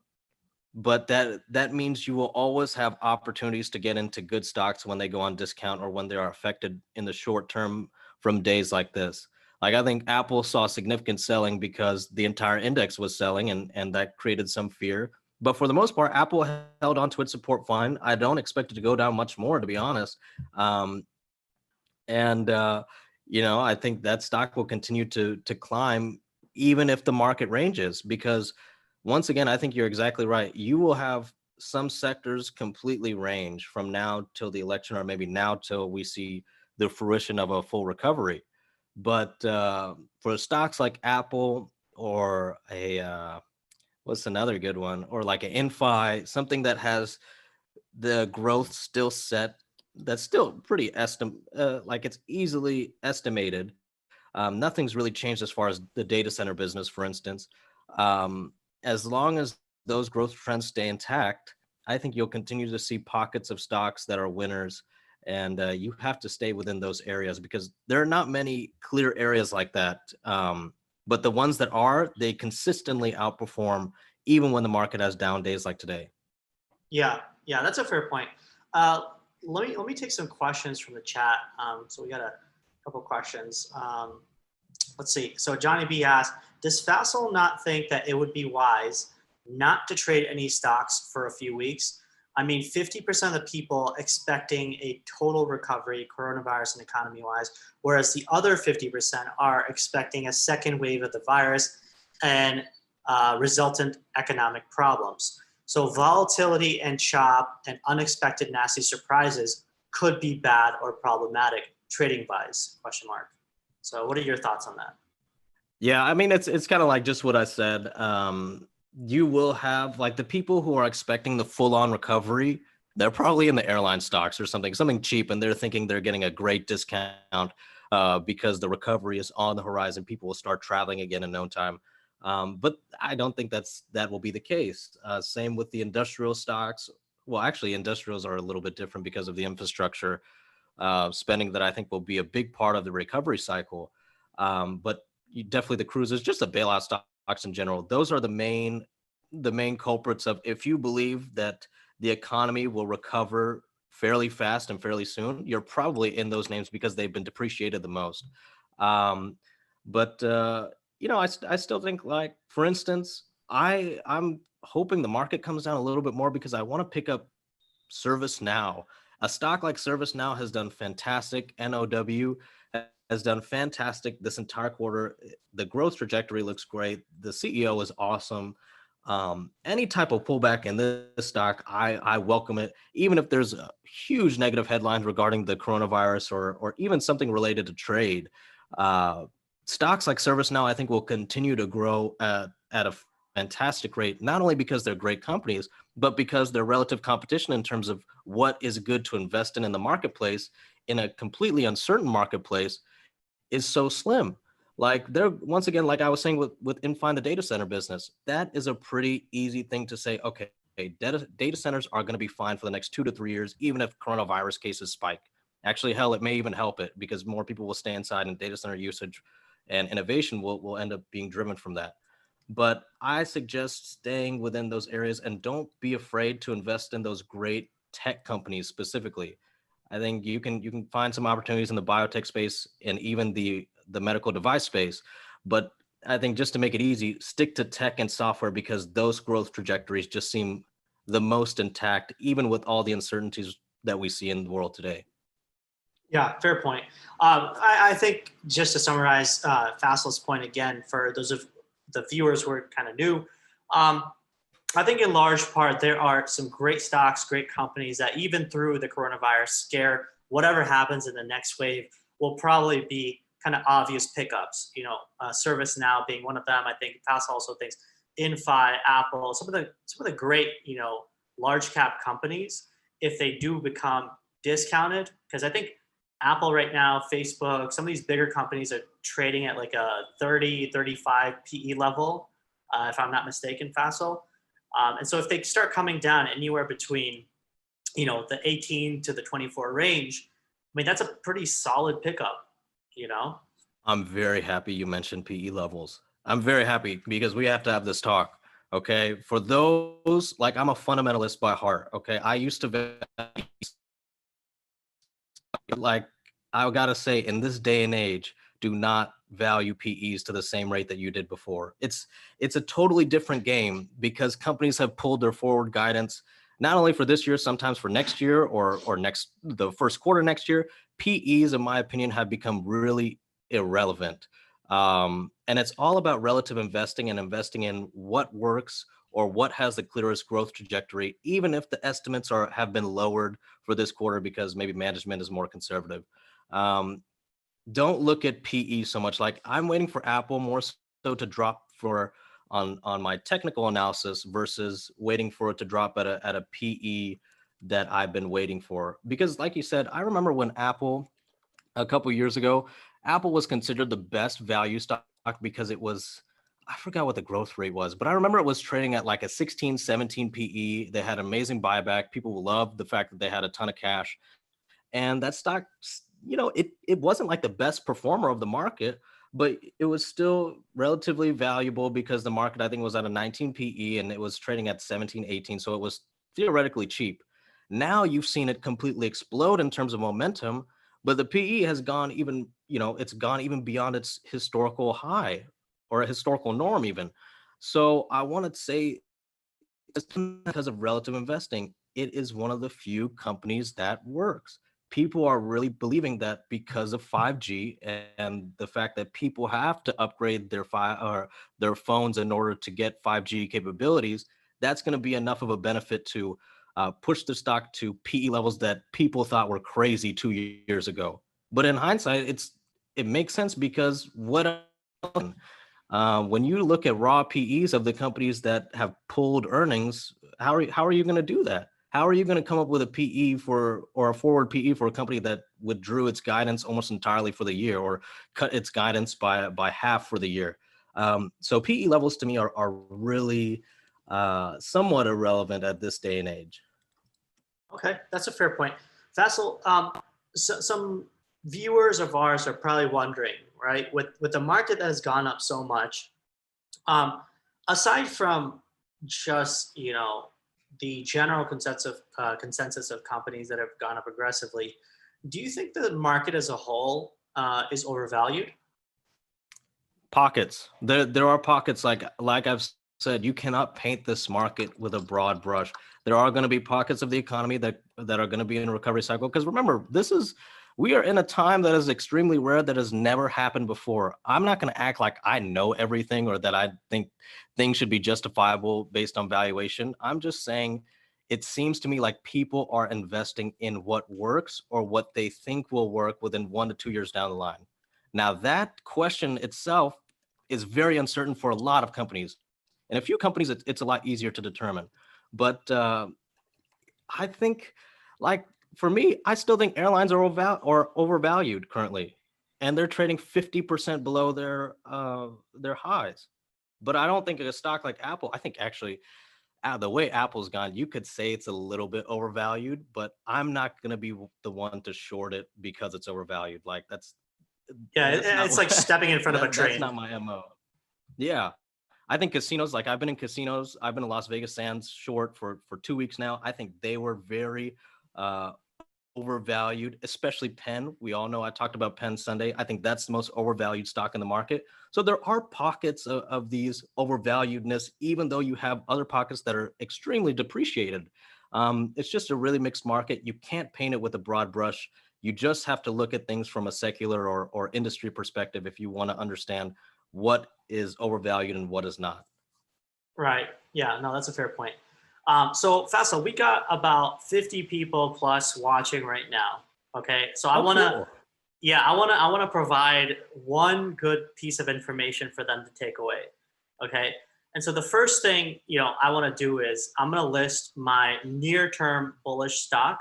But that means you will always have opportunities to get into good stocks when they go on discount or when they are affected in the short term from days like this. Like, I think Apple saw significant selling because the entire index was selling, and that created some fear. But for the most part, Apple held on to its support fine. I don't expect it to go down much more, to be honest. Um, and I think that stock will continue to climb even if the market ranges, because once again, I think you're exactly right. You will have some sectors completely range from now till the election, or maybe now till we see the fruition of a full recovery. But for stocks like Apple or what's another good one, or like an Infi, something that has the growth still set, that's still pretty like it's easily estimated. Nothing's really changed as far as the data center business, for instance. Um, as long as those growth trends stay intact, I think you'll continue to see pockets of stocks that are winners. And you have to stay within those areas because there are not many clear areas like that. But the ones that are, they consistently outperform even when the market has down days like today. Yeah, yeah, that's a fair point. Uh, let me take some questions from the chat. So we got a couple questions. Let's see. So Johnny B asked, does Fassel not think that it would be wise not to trade any stocks for a few weeks? I mean, 50% of the people expecting a total recovery, coronavirus and economy wise, whereas the other 50% are expecting a second wave of the virus and resultant economic problems. So volatility and chop and unexpected nasty surprises could be bad or problematic trading wise, question mark. So what are your thoughts on that? Yeah, I mean it's kind of like just what I said. You will have like the people who are expecting the full on recovery. They're probably in the airline stocks or something cheap, and they're thinking they're getting a great discount because the recovery is on the horizon. People will start traveling again in no time. But I don't think that will be the case. Same with the industrial stocks. Well, actually, industrials are a little bit different because of the infrastructure spending that I think will be a big part of the recovery cycle. But definitely the cruises, just the bailout stocks in general, those are the main culprits of if you believe that the economy will recover fairly fast and fairly soon, you're probably in those names because they've been depreciated the most. Um, but I still think like, for instance, I'm hoping the market comes down a little bit more because I want to pick up ServiceNow. A stock like ServiceNow has done fantastic. NOW has done fantastic this entire quarter. The growth trajectory looks great. The CEO is awesome. Any type of pullback in this stock, I welcome it, even if there's a huge negative headlines regarding the coronavirus or even something related to trade. Uh, Stocks like ServiceNow, I think, will continue to grow at a fantastic rate, not only because they're great companies, but because their relative competition in terms of what is good to invest in the marketplace in a completely uncertain marketplace is so slim. Like they're once again, like I was saying with Infine, the data center business, that is a pretty easy thing to say. Okay, data centers are going to be fine for the next 2 to 3 years, even if coronavirus cases spike. Actually, hell, it may even help it because more people will stay inside and data center usage and innovation will end up being driven from that. But I suggest staying within those areas and don't be afraid to invest in those great tech companies specifically. I think you can find some opportunities in the biotech space and even the medical device space. But I think just to make it easy, stick to tech and software because those growth trajectories just seem the most intact, even with all the uncertainties that we see in the world today. Yeah, fair point. I think just to summarize Fassel's point again, for those of the viewers who are kind of new, um, I think in large part there are some great stocks, great companies that even through the coronavirus scare, whatever happens in the next wave will probably be kind of obvious pickups. ServiceNow being one of them. I think Fassel also thinks Infi, Apple, some of the great large cap companies, if they do become discounted, because I think Apple right now, Facebook, some of these bigger companies are trading at like a 30, 35 PE level, if I'm not mistaken, Fassel. And so if they start coming down anywhere between, the 18 to the 24 range, I mean, that's a pretty solid pickup, you know? I'm very happy you mentioned PE levels. I'm very happy because we have to have this talk. Okay. For those, like I'm a fundamentalist by heart. Okay. I used to like I gotta say, in this day and age, do not value PEs to the same rate that you did before. It's a totally different game because companies have pulled their forward guidance not only for this year, sometimes for next year or next the first quarter next year. PEs, in my opinion, have become really irrelevant. And it's all about relative investing and investing in what works or what has the clearest growth trajectory, even if the estimates have been lowered for this quarter because maybe management is more conservative. Um, don't look at PE so much. Like I'm waiting for Apple more so to drop for on my technical analysis versus waiting for it to drop at a PE that I've been waiting for. Because like you said, I remember when Apple a couple years ago, Apple was considered the best value stock because it was, I forgot what the growth rate was, but I remember it was trading at like a 16, 17 PE. They had amazing buyback. People loved the fact that they had a ton of cash. And that stock, it wasn't like the best performer of the market, but it was still relatively valuable because the market, I think, was at a 19 PE and it was trading at 17, 18. So it was theoretically cheap. Now you've seen it completely explode in terms of momentum, but the PE has gone even, it's gone even beyond its historical high or a historical norm, even. So I want to say, because of relative investing, it is one of the few companies that works. People are really believing that because of 5G and the fact that people have to upgrade their phones in order to get 5G capabilities, that's going to be enough of a benefit to push the stock to PE levels that people thought were crazy 2 years ago. But in hindsight, it makes sense because when you look at raw PEs of the companies that have pulled earnings, how are you going to do that? How are you going to come up with a PE for or a forward PE for a company that withdrew its guidance almost entirely for the year or cut its guidance by half for the year? So PE levels to me are really somewhat irrelevant at this day and age. Okay, that's a fair point. Faisal, some viewers of ours are probably wondering, right, with the market that has gone up so much, um, aside from just the general consensus of companies that have gone up aggressively, do you think the market as a whole is overvalued? Pockets. There are pockets like I've said, you cannot paint this market with a broad brush. There are going to be pockets of the economy that are going to be in a recovery cycle. Because remember, we are in a time that is extremely rare that has never happened before. I'm not going to act like I know everything or that I think things should be justifiable based on valuation. I'm just saying it seems to me like people are investing in what works or what they think will work within 1 to 2 years down the line. Now, that question itself is very uncertain for a lot of companies. And a few companies, it's a lot easier to determine. But I think, like, for me, I still think airlines are overvalued currently. And they're trading 50% below their highs. But I don't think a stock like Apple, I think actually the way Apple's gone, you could say it's a little bit overvalued, but I'm not going to be the one to short it because it's overvalued. Like Yeah, that's not it's like stepping in front of a that's train. not my MO. Yeah. I think casinos, like I've been in casinos, I've been in Las Vegas Sands short for 2 weeks now. I think they were very uh overvalued, especially Penn. We all know I talked about Penn Sunday. I think that's the most overvalued stock in the market. So there are pockets of these overvaluedness, even though you have other pockets that are extremely depreciated. It's just a really mixed market. You can't paint it with a broad brush. You just have to look at things from a secular or industry perspective if you want to understand what is overvalued and what is not. Right. Yeah, no, that's a fair point. So Faisal, we got about 50 people plus watching right now. Okay. So I Oh, want to, cool. yeah, I want to provide one good piece of information for them to take away. Okay. And so the first thing, I want to do is I'm going to list my near-term bullish stock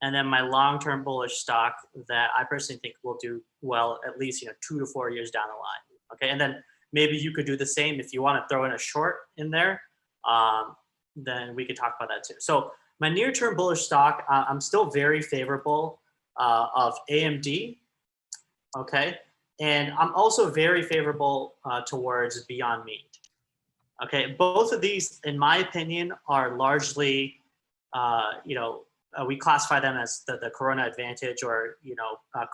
and then my long-term bullish stock that I personally think will do well at least, 2 to 4 years down the line. Okay. And then maybe you could do the same if you want to throw in a short in there. Um, then we could talk about that too. So my near-term bullish stock, I'm still very favorable of AMD. Okay, and I'm also very favorable towards Beyond Meat. Okay, both of these, in my opinion, are largely, we classify them as the Corona Advantage or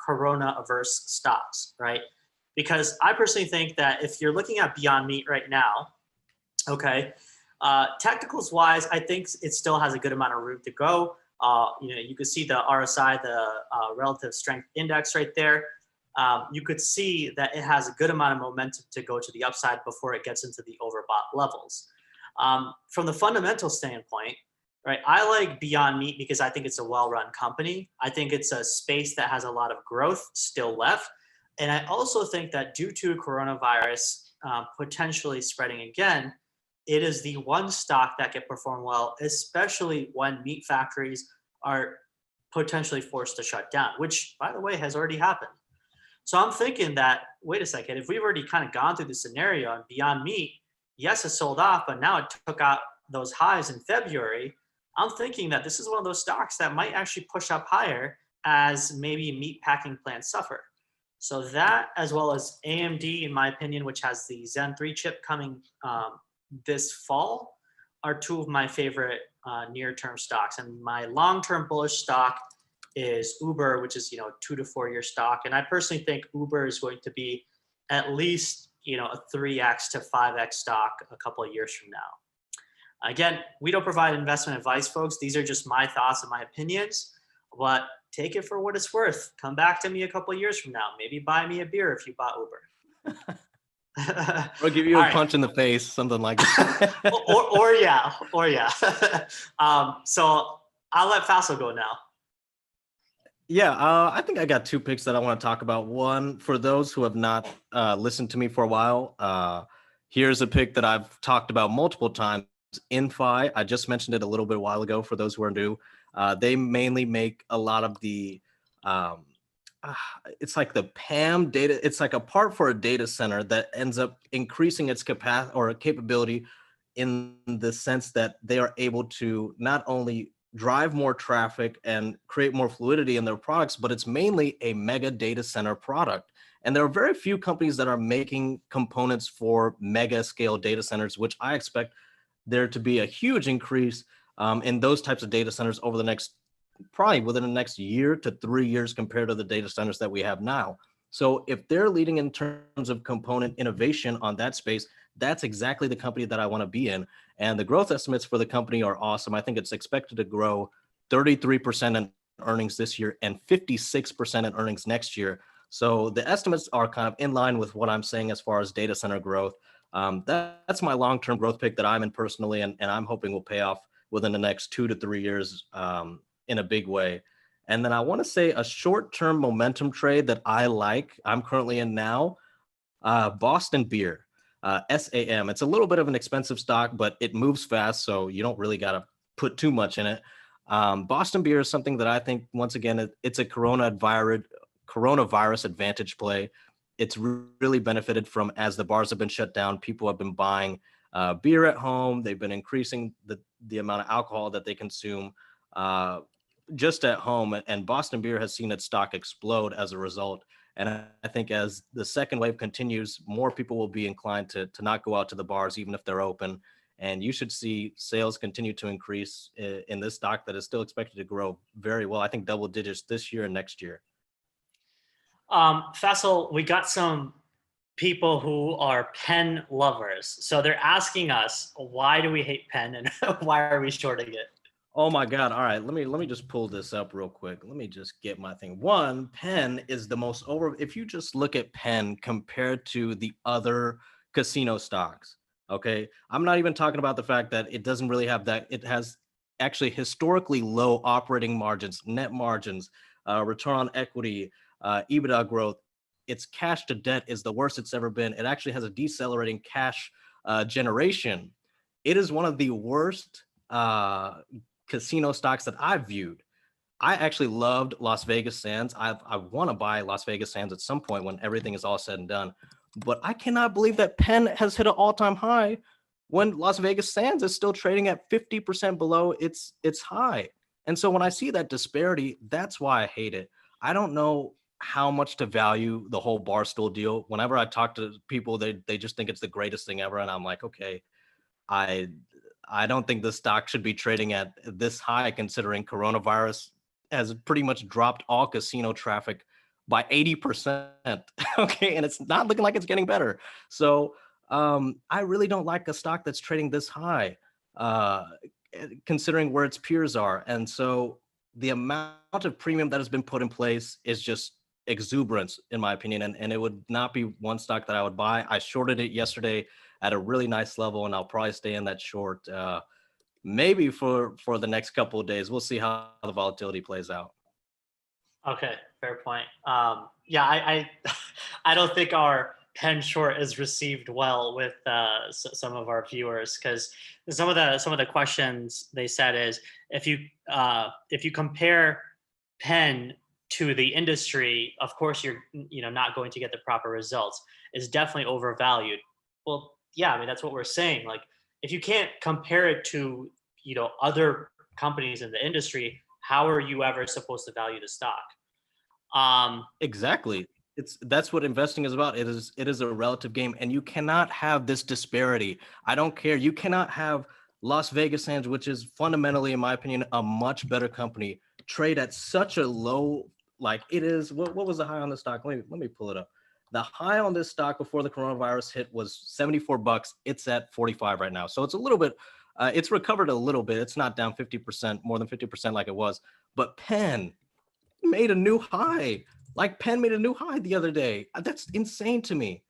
Corona averse stocks, right? Because I personally think that if you're looking at Beyond Meat right now, okay, technicals wise, I think it still has a good amount of room to go. You could see the RSI, the relative strength index right there. You could see that it has a good amount of momentum to go to the upside before it gets into the overbought levels. From the fundamental standpoint, right, I like Beyond Meat because I think it's a well-run company. I think it's a space that has a lot of growth still left. And I also think that due to coronavirus potentially spreading again, it is the one stock that can perform well, especially when meat factories are potentially forced to shut down, which, by the way, has already happened. So I'm thinking that, wait a second, if we've already kind of gone through the scenario and Beyond Meat, yes, it sold off, but now it took out those highs in February. I'm thinking that this is one of those stocks that might actually push up higher as maybe meat packing plants suffer. So that, as well as AMD, in my opinion, which has the Zen 3 chip coming this fall, are two of my favorite near-term stocks. And my long-term bullish stock is Uber, which is 2 to 4 year stock. And I personally think Uber is going to be at least a 3x to 5x stock a couple of years from now. Again, we don't provide investment advice, folks. These are just my thoughts and my opinions. But take it for what it's worth. Come back to me a couple of years from now. Maybe buy me a beer if you bought Uber. Or give you All a right. punch in the face, something like that. or yeah. So I'll let Faisal go now. Yeah, I think I got two picks that I want to talk about. One, for those who have not listened to me for a while, here's a pick that I've talked about multiple times. Inphi, I just mentioned it a little bit a while ago for those who are new. They mainly make a lot of the, it's like the PAM data. It's like a part for a data center that ends up increasing its capacity or capability in the sense that they are able to not only drive more traffic and create more fluidity in their products, but it's mainly a mega data center product. And there are very few companies that are making components for mega scale data centers, which I expect there to be a huge increase in those types of data centers over the next, probably within the next year to 3 years compared to the data centers that we have now. So if they're leading in terms of component innovation on that space, that's exactly the company that I want to be in. And the growth estimates for the company are awesome. I think it's expected to grow 33% in earnings this year and 56% in earnings next year. So the estimates are kind of in line with what I'm saying as far as data center growth. That's my long-term growth pick that I'm in personally, and I'm hoping will pay off within the next 2 to 3 years in a big way. And then I want to say a short-term momentum trade that I like, I'm currently in now, Boston Beer. SAM. It's a little bit of an expensive stock, but it moves fast, so you don't really got to put too much in it. Boston Beer is something that I think, once again, it's a coronavirus advantage play. It's really benefited from, as the bars have been shut down, people have been buying beer at home. They've been increasing the amount of alcohol that they consume just at home, and Boston Beer has seen its stock explode as a result. And I think as the second wave continues, more people will be inclined to not go out to the bars, even if they're open. And you should see sales continue to increase in this stock that is still expected to grow very well. I think double digits this year and next year. Faisal, we got some people who are pen lovers. So they're asking us, why do we hate pen and why are we shorting it? Oh my God. All right. Let me just pull this up real quick. Let me just get my thing. One, Penn is the most if you just look at Penn compared to the other casino stocks, okay? I'm not even talking about the fact that it doesn't really have that. It has actually historically low operating margins, net margins, return on equity, EBITDA growth. Its cash to debt is the worst it's ever been. It actually has a decelerating cash generation. It is one of the worst casino stocks that I've viewed. I actually loved Las Vegas Sands. I want to buy Las Vegas Sands at some point when everything is all said and done. But I cannot believe that Penn has hit an all-time high when Las Vegas Sands is still trading at 50% below its high. And so when I see that disparity, that's why I hate it. I don't know how much to value the whole Barstool deal. Whenever I talk to people, they just think it's the greatest thing ever. And I'm like, okay, I don't think the stock should be trading at this high, considering coronavirus has pretty much dropped all casino traffic by 80%. Okay. And it's not looking like it's getting better. So I really don't like a stock that's trading this high, considering where its peers are. And so the amount of premium that has been put in place is just exuberance, in my opinion. And it would not be one stock that I would buy. I shorted it yesterday at a really nice level, and I'll probably stay in that short maybe for the next couple of days. We'll see how the volatility plays out. Okay, fair point. Yeah, I I don't think our Penn short is received well with some of our viewers, because some of the questions they said is, if you compare Penn to the industry, of course you're not going to get the proper results. It's definitely overvalued. Well, yeah, I mean that's what we're saying. Like, if you can't compare it to other companies in the industry, how are you ever supposed to value the stock? Um, Exactly. That's what investing is about. It is a relative game, and you cannot have this disparity. I don't care. You cannot have Las Vegas Sands, which is fundamentally, in my opinion, a much better company, trade at such a low, like it is. What was the high on the stock? Let me pull it up. The high on this stock before the coronavirus hit was $74. It's at 45 right now. So it's a little bit, it's recovered a little bit. It's not down 50%, more than 50% like it was. But Penn made a new high. Like Penn made a new high the other day. That's insane to me.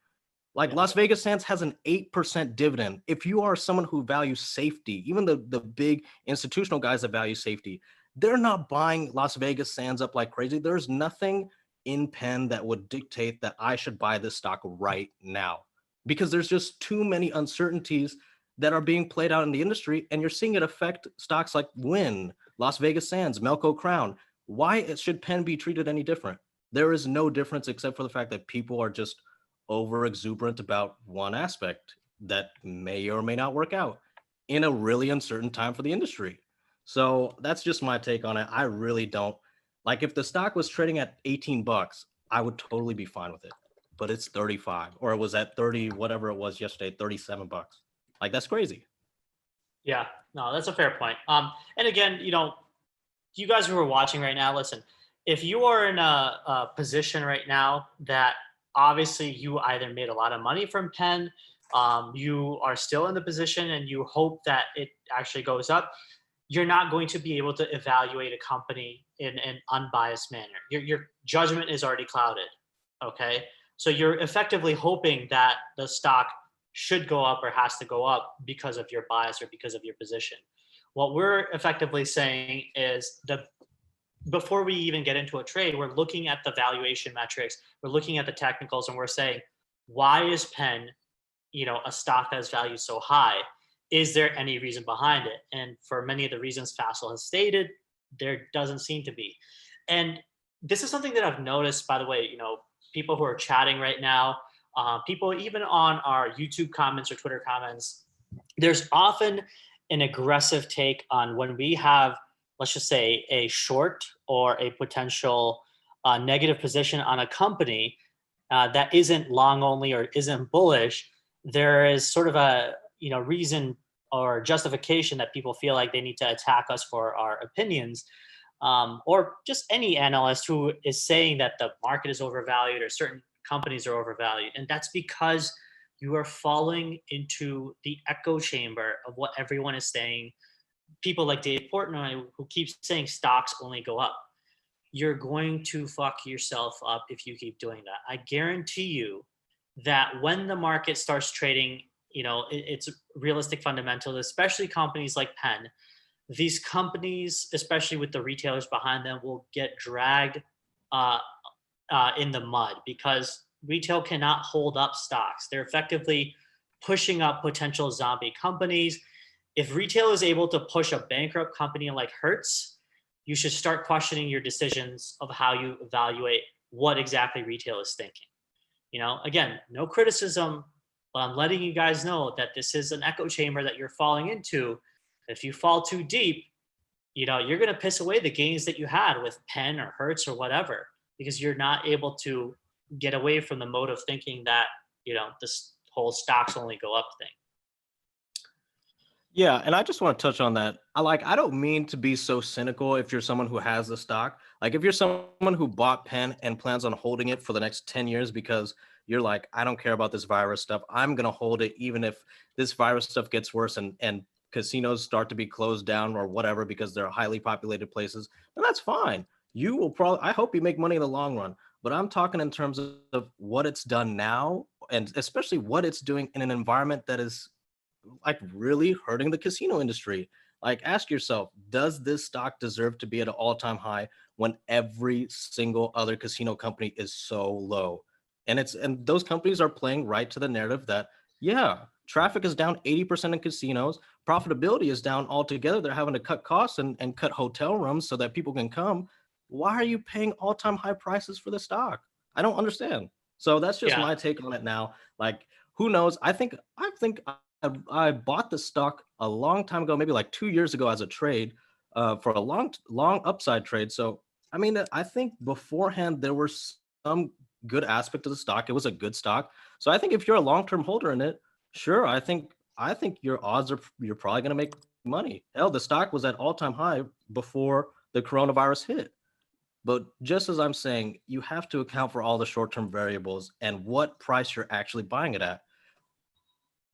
Like Yeah. Las Vegas Sands has an 8% dividend. If you are someone who values safety, even the big institutional guys that value safety, they're not buying Las Vegas Sands up like crazy. There's nothing in Penn that would dictate that I should buy this stock right now, because there's just too many uncertainties that are being played out in the industry, and you're seeing it affect stocks like Wynn, Las Vegas Sands, Melco Crown. Why should Penn be treated any different? There is no difference except for the fact that people are just over exuberant about one aspect that may or may not work out in a really uncertain time for the industry. So that's just my take on it. I really don't like, if the stock was trading at $18, I would totally be fine with it. But it's 35, or it was at 30, whatever it was yesterday, $37. Like, that's crazy. Yeah, no, that's a fair point. And again, you guys who are watching right now, listen, if you are in a position right now that obviously you either made a lot of money from Penn, you are still in the position and you hope that it actually goes up, you're not going to be able to evaluate a company in an unbiased manner. Your judgment is already clouded. Okay. So you're effectively hoping that the stock should go up or has to go up because of your bias or because of your position. What we're effectively saying is that before we even get into a trade, we're looking at the valuation metrics, we're looking at the technicals, and we're saying, why is Penn, a stock that is valued so high? Is there any reason behind it? And for many of the reasons Faisal has stated, there doesn't seem to be. And this is something that I've noticed, by the way, people who are chatting right now, people even on our YouTube comments or Twitter comments, there's often an aggressive take on when we have, let's just say, a short or a potential negative position on a company that isn't long only or isn't bullish. There is sort of a reason or justification that people feel like they need to attack us for our opinions, or just any analyst who is saying that the market is overvalued or certain companies are overvalued. And that's because you are falling into the echo chamber of what everyone is saying. People like Dave Portnoy, who keeps saying stocks only go up. You're going to fuck yourself up if you keep doing that. I guarantee you that when the market starts trading, it's realistic fundamentals, especially companies like Penn. These companies, especially with the retailers behind them, will get dragged uh, in the mud because retail cannot hold up stocks. They're effectively pushing up potential zombie companies. If retail is able to push a bankrupt company like Hertz, you should start questioning your decisions of how you evaluate what exactly retail is thinking. Again, no criticism, but I'm letting you guys know that this is an echo chamber that you're falling into. If you fall too deep, you're going to piss away the gains that you had with Penn or Hertz or whatever, because you're not able to get away from the mode of thinking that, this whole stocks only go up thing. Yeah, and I just want to touch on that. I don't mean to be so cynical if you're someone who has the stock. Like, if you're someone who bought Penn and plans on holding it for the next 10 years because you're like, I don't care about this virus stuff. I'm going to hold it even if this virus stuff gets worse and casinos start to be closed down or whatever because they're highly populated places. And that's fine. You will probably, I hope you make money in the long run. But I'm talking in terms of what it's done now, and especially what it's doing in an environment that is like really hurting the casino industry. Like, ask yourself, does this stock deserve to be at an all-time high when every single other casino company is so low? And those companies are playing right to the narrative that, yeah, traffic is down 80% in casinos, profitability is down altogether. They're having to cut costs and cut hotel rooms so that people can come. Why are you paying all-time high prices for the stock? I don't understand. So that's just Yeah. my take on it now. Like, who knows? I bought the stock a long time ago, maybe like 2 years ago as a trade, for a long upside trade. So I mean, I think beforehand there were some good aspect of the stock. It was a good stock. So I think if you're a long-term holder in it, sure, I think your odds are you're probably going to make money. Hell, the stock was at all-time high before the coronavirus hit. But just as I'm saying, you have to account for all the short-term variables and what price you're actually buying it at.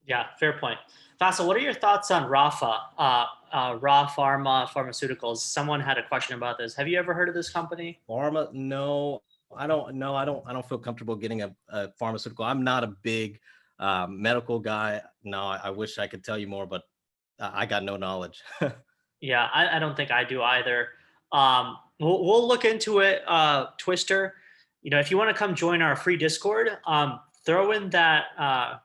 Yeah, fair point. Faisal, what are your thoughts on Rafa, Raw Pharma Pharmaceuticals? Someone had a question about this. Have you ever heard of this company? Pharma, no, I don't know. I don't feel comfortable getting a pharmaceutical. I'm not a big medical guy. No, I wish I could tell you more, but I got no knowledge. Yeah, I don't think I do either. We'll look into it, Twister. If you want to come join our free Discord, throw in that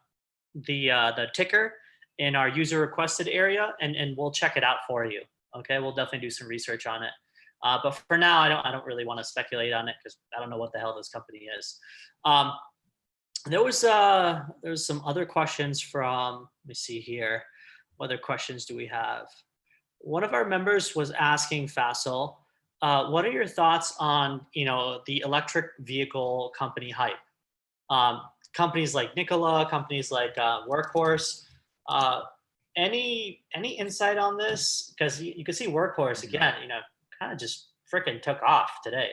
the ticker in our user requested area, and we'll check it out for you. Okay, we'll definitely do some research on it. But for now, I don't really want to speculate on it because I don't know what the hell this company is. Um, there was some other questions from. Let me see here. What other questions do we have? One of our members was asking Faisal, what are your thoughts on the electric vehicle company hype? Um, Companies like Nikola, companies like Workhorse. Uh, any insight on this? Because you can see Workhorse again, kind of just freaking took off today.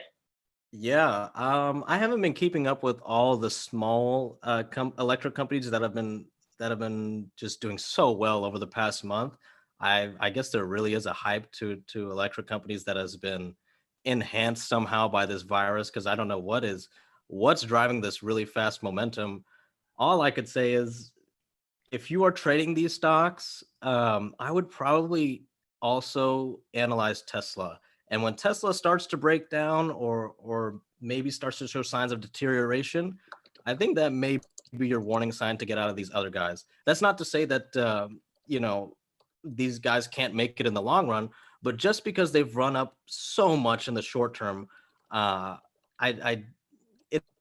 Yeah, I haven't been keeping up with all the small electric companies that have been just doing so well over the past month. I guess there really is a hype to electric companies that has been enhanced somehow by this virus because I don't know what's driving this really fast momentum. All I could say is if you are trading these stocks, I would probably also analyze Tesla. And when Tesla starts to break down or maybe starts to show signs of deterioration, I think that may be your warning sign to get out of these other guys. That's not to say that you know these guys can't make it in the long run, but just because they've run up so much in the short term, I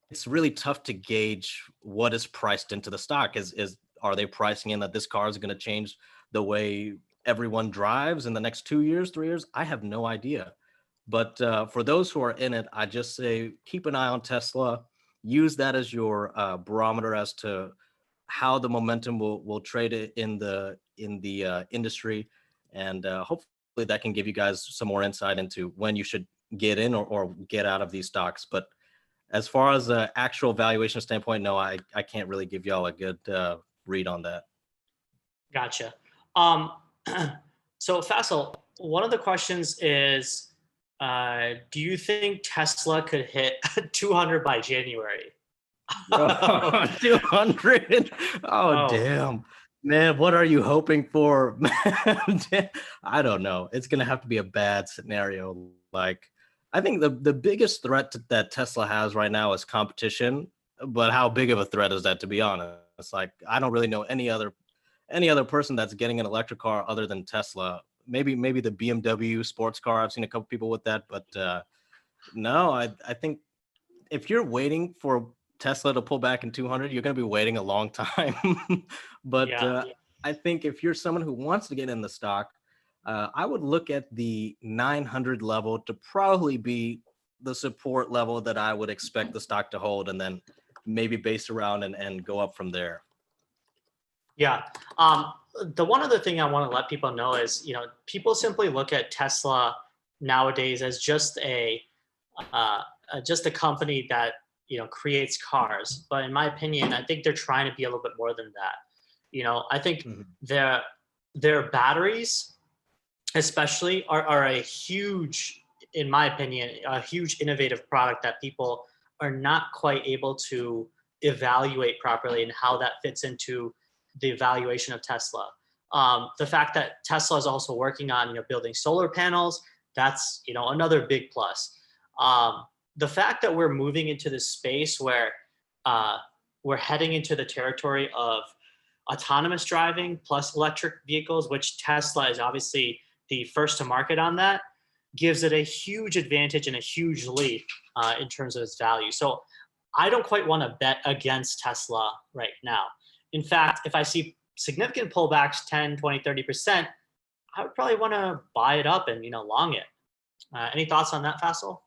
it's really tough to gauge what is priced into the stock. Is are they pricing in that this car is going to change the way everyone drives in the next 2 years, 3 years? I have no idea. But for those who are in it, I just say keep an eye on Tesla. Use that as your barometer as to how the momentum will trade it in the industry, and hopefully that can give you guys some more insight into when you should get in or get out of these stocks. But as far as the actual valuation standpoint, no, I can't really give y'all a good read on that. Gotcha. So Faisal, one of the questions is, do you think Tesla could hit 200 by January? Oh, 200. Oh, Oh, damn. Man, what are you hoping for? Man, I don't know. It's going to have to be a bad scenario. Like, I think the biggest threat that Tesla has right now is competition. But how big of a threat is that, to be honest? Like, I don't really know any other person that's getting an electric car other than Tesla. Maybe the BMW sports car. I've seen a couple people with that, but no, I think if you're waiting for Tesla to pull back in 200, you're going to be waiting a long time. But yeah. I think if you're someone who wants to get in the stock, I would look at the 900 level to probably be the support level that I would expect the stock to hold, and then maybe base around and go up from there. Yeah. The one other thing I want to let people know is, people simply look at Tesla nowadays as just a company that creates cars. But in my opinion, I think they're trying to be a little bit more than that. I think Mhm. their batteries, especially, are a huge, in my opinion, a huge innovative product that people are not quite able to evaluate properly and how that fits into the evaluation of Tesla. The fact that Tesla is also working on building solar panels, that's another big plus. The fact that we're moving into this space where uh, we're heading into the territory of autonomous driving plus electric vehicles, which Tesla is obviously the first to market on that, gives it a huge advantage and a huge leap in terms of its value. So I don't quite want to bet against Tesla right now. In fact, if I see significant pullbacks, 10, 20, 30%, I would probably want to buy it up and, long it. Any thoughts on that, Faisal?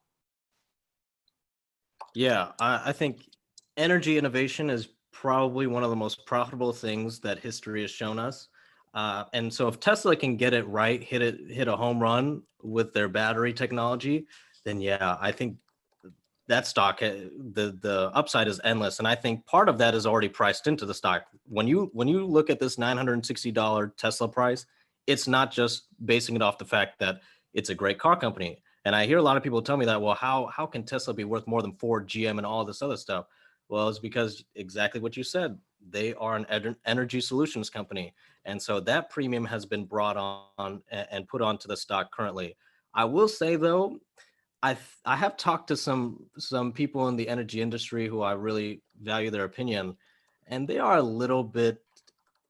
Yeah, I think energy innovation is probably one of the most profitable things that history has shown us. And so if Tesla can get it right, hit a home run with their battery technology, then yeah, I think that stock, the upside is endless. And I think part of that is already priced into the stock. When you look at this $960 Tesla price, it's not just basing it off the fact that it's a great car company. And I hear a lot of people tell me that, well, how can Tesla be worth more than Ford, GM, and all this other stuff? Well, it's because exactly what you said. They are an energy solutions company. And so that premium has been brought on and put onto the stock currently. I will say though, I have talked to some people in the energy industry who I really value their opinion, and they are a little bit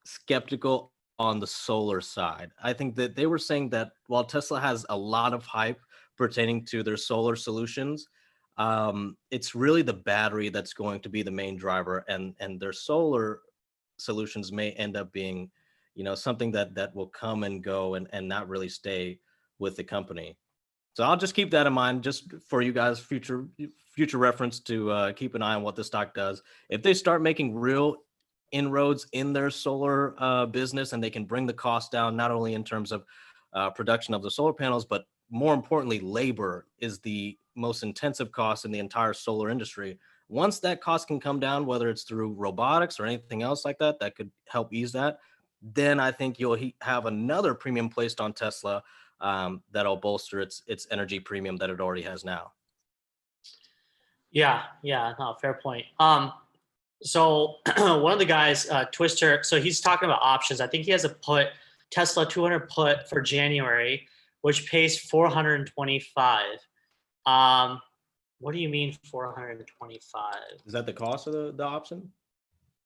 skeptical on the solar side. I think that they were saying that while Tesla has a lot of hype pertaining to their solar solutions, it's really the battery that's going to be the main driver, and their solar solutions may end up being, something that will come and go and not really stay with the company. So I'll just keep that in mind, just for you guys, future reference to keep an eye on what the stock does. If they start making real inroads in their solar business, and they can bring the cost down, not only in terms of production of the solar panels, but more importantly, labor is the most intensive cost in the entire solar industry. Once that cost can come down, whether it's through robotics or anything else like that, that could help ease that, then I think you'll have another premium placed on Tesla that'll bolster its energy premium that it already has now. Yeah, no, fair point. So one of the guys, Twister, so he's talking about options. I think he has a put, Tesla 200 put for January, which pays 425. What do you mean 425? Is that the cost of the option?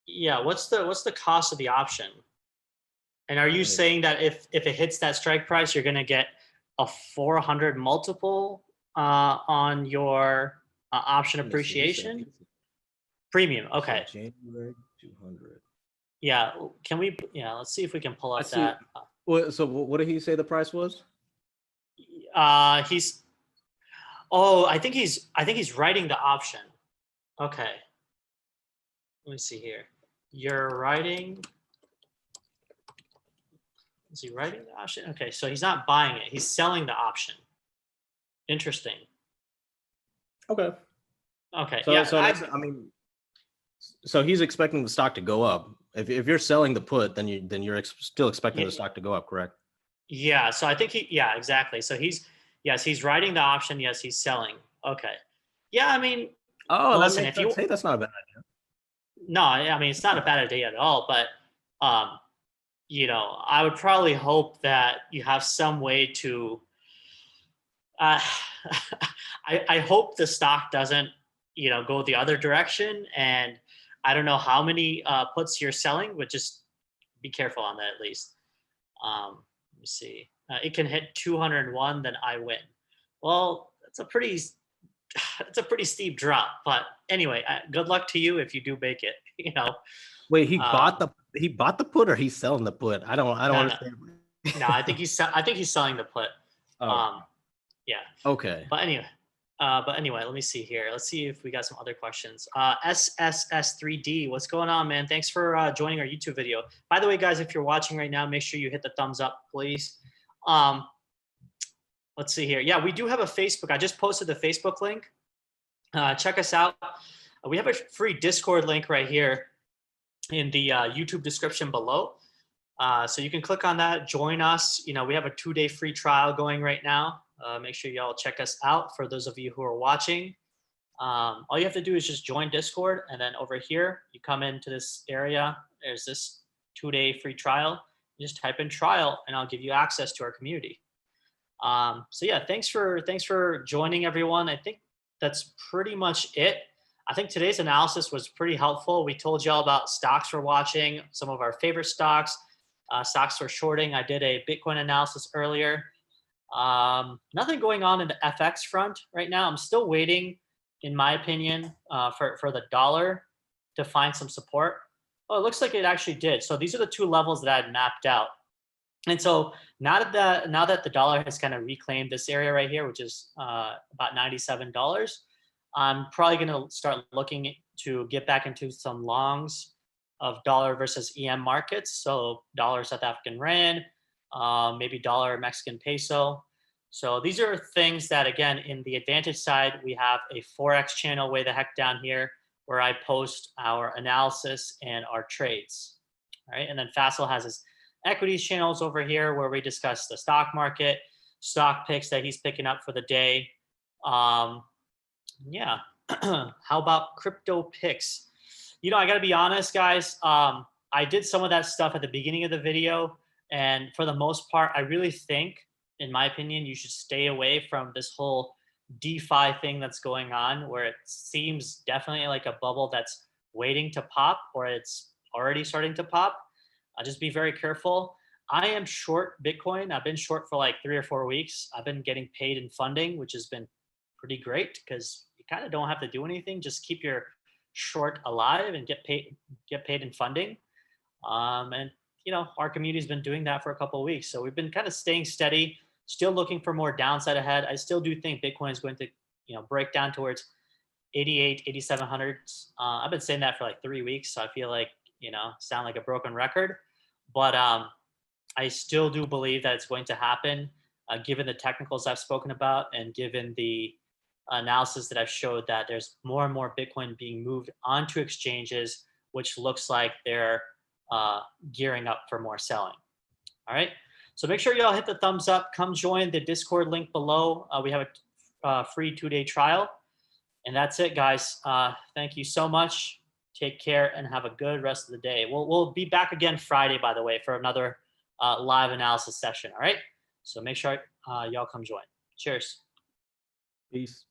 Yeah, what's the cost of the option? And are you saying that if it hits that strike price, you're gonna get a 400 multiple on your option appreciation? Premium. Okay. January 200. Yeah. Can we? Yeah. Let's see if we can pull up that. So what did he say the price was? He's. Oh, I think he's writing the option. Okay. Let me see here. You're writing. Is he writing the option? Okay, so he's not buying it. He's selling the option. Interesting. Okay. Okay. So, yeah. So he's expecting the stock to go up. If you're selling the put, then you're still expecting the stock to go up, correct? Yeah. So I think yeah, exactly. So he's writing the option. Yes, he's selling. Okay. Yeah. I mean, Oh, listen, that makes sense. Hey, that's not a bad idea. No, I mean, it's not a bad idea at all, but, I would probably hope that you have some way to, uh, I hope the stock doesn't, go the other direction. And I don't know how many puts you're selling, but just be careful on that at least. Let me see. It can hit 201, then I win. Well, it's a pretty steep drop. But anyway, good luck to you if you do make it. Wait, he bought the put, or he's selling the put? I don't understand. No, I think he's selling the put. Oh. Yeah. Okay. But anyway, let me see here. Let's see if we got some other questions. SSS3D, what's going on, man? Thanks for joining our YouTube video. By the way, guys, if you're watching right now, make sure you hit the thumbs up, please. Let's see here. Yeah, we do have a Facebook. I just posted the Facebook link. Check us out. We have a free Discord link right here in the YouTube description below. So you can click on that, join us. We have a 2-day free trial going right now. Make sure y'all check us out. For those of you who are watching, all you have to do is just join Discord, and then over here, you come into this area. There's this 2-day free trial. You just type in trial, and I'll give you access to our community. So yeah, thanks for joining, everyone. I think that's pretty much it. I think today's analysis was pretty helpful. We told you all about stocks we're watching, some of our favorite stocks, stocks we're shorting. I did a Bitcoin analysis earlier. Nothing going on in the FX front right now. I'm still waiting, in my opinion, for the dollar to find some support. Oh, it looks like it actually did. So these are the two levels that I had mapped out. And so now that the dollar has kind of reclaimed this area right here, which is about $97, I'm probably going to start looking to get back into some longs of dollar versus EM markets. So dollar South African rand, maybe dollar Mexican peso. So these are things that, again, in the advantage side, we have a Forex channel way the heck down here where I post our analysis and our trades. All right. And then Faisal has his equities channels over here where we discuss the stock market, stock picks that he's picking up for the day. Yeah. How about crypto picks? You know, I got to be honest, guys. I did some of that stuff at the beginning of the video. And for the most part, I really think, in my opinion, you should stay away from this whole DeFi thing that's going on, where it seems definitely like a bubble that's waiting to pop or it's already starting to pop. Just be very careful. I am short Bitcoin. I've been short for like 3 or 4 weeks. I've been getting paid in funding, which has been pretty great because you kind of don't have to do anything. Just keep your short alive and get paid in funding. And you know, our community's been doing that for a couple of weeks. So we've been kind of staying steady, still looking for more downside ahead. I still do think Bitcoin is going to, you know, break down towards 88, 8,700s. I've been saying that for like 3 weeks. So I feel like, you know, sound like a broken record. But I still do believe that it's going to happen, given the technicals I've spoken about and given the analysis that I've showed that there's more and more Bitcoin being moved onto exchanges, which looks like they're gearing up for more selling. All right. So make sure y'all hit the thumbs up. Come join the Discord link below. We have a free 2-day trial. And that's it, guys. Thank you so much. Take care and have a good rest of the day. We'll be back again Friday, by the way, for another live analysis session. All right. So make sure y'all come join. Cheers. Peace.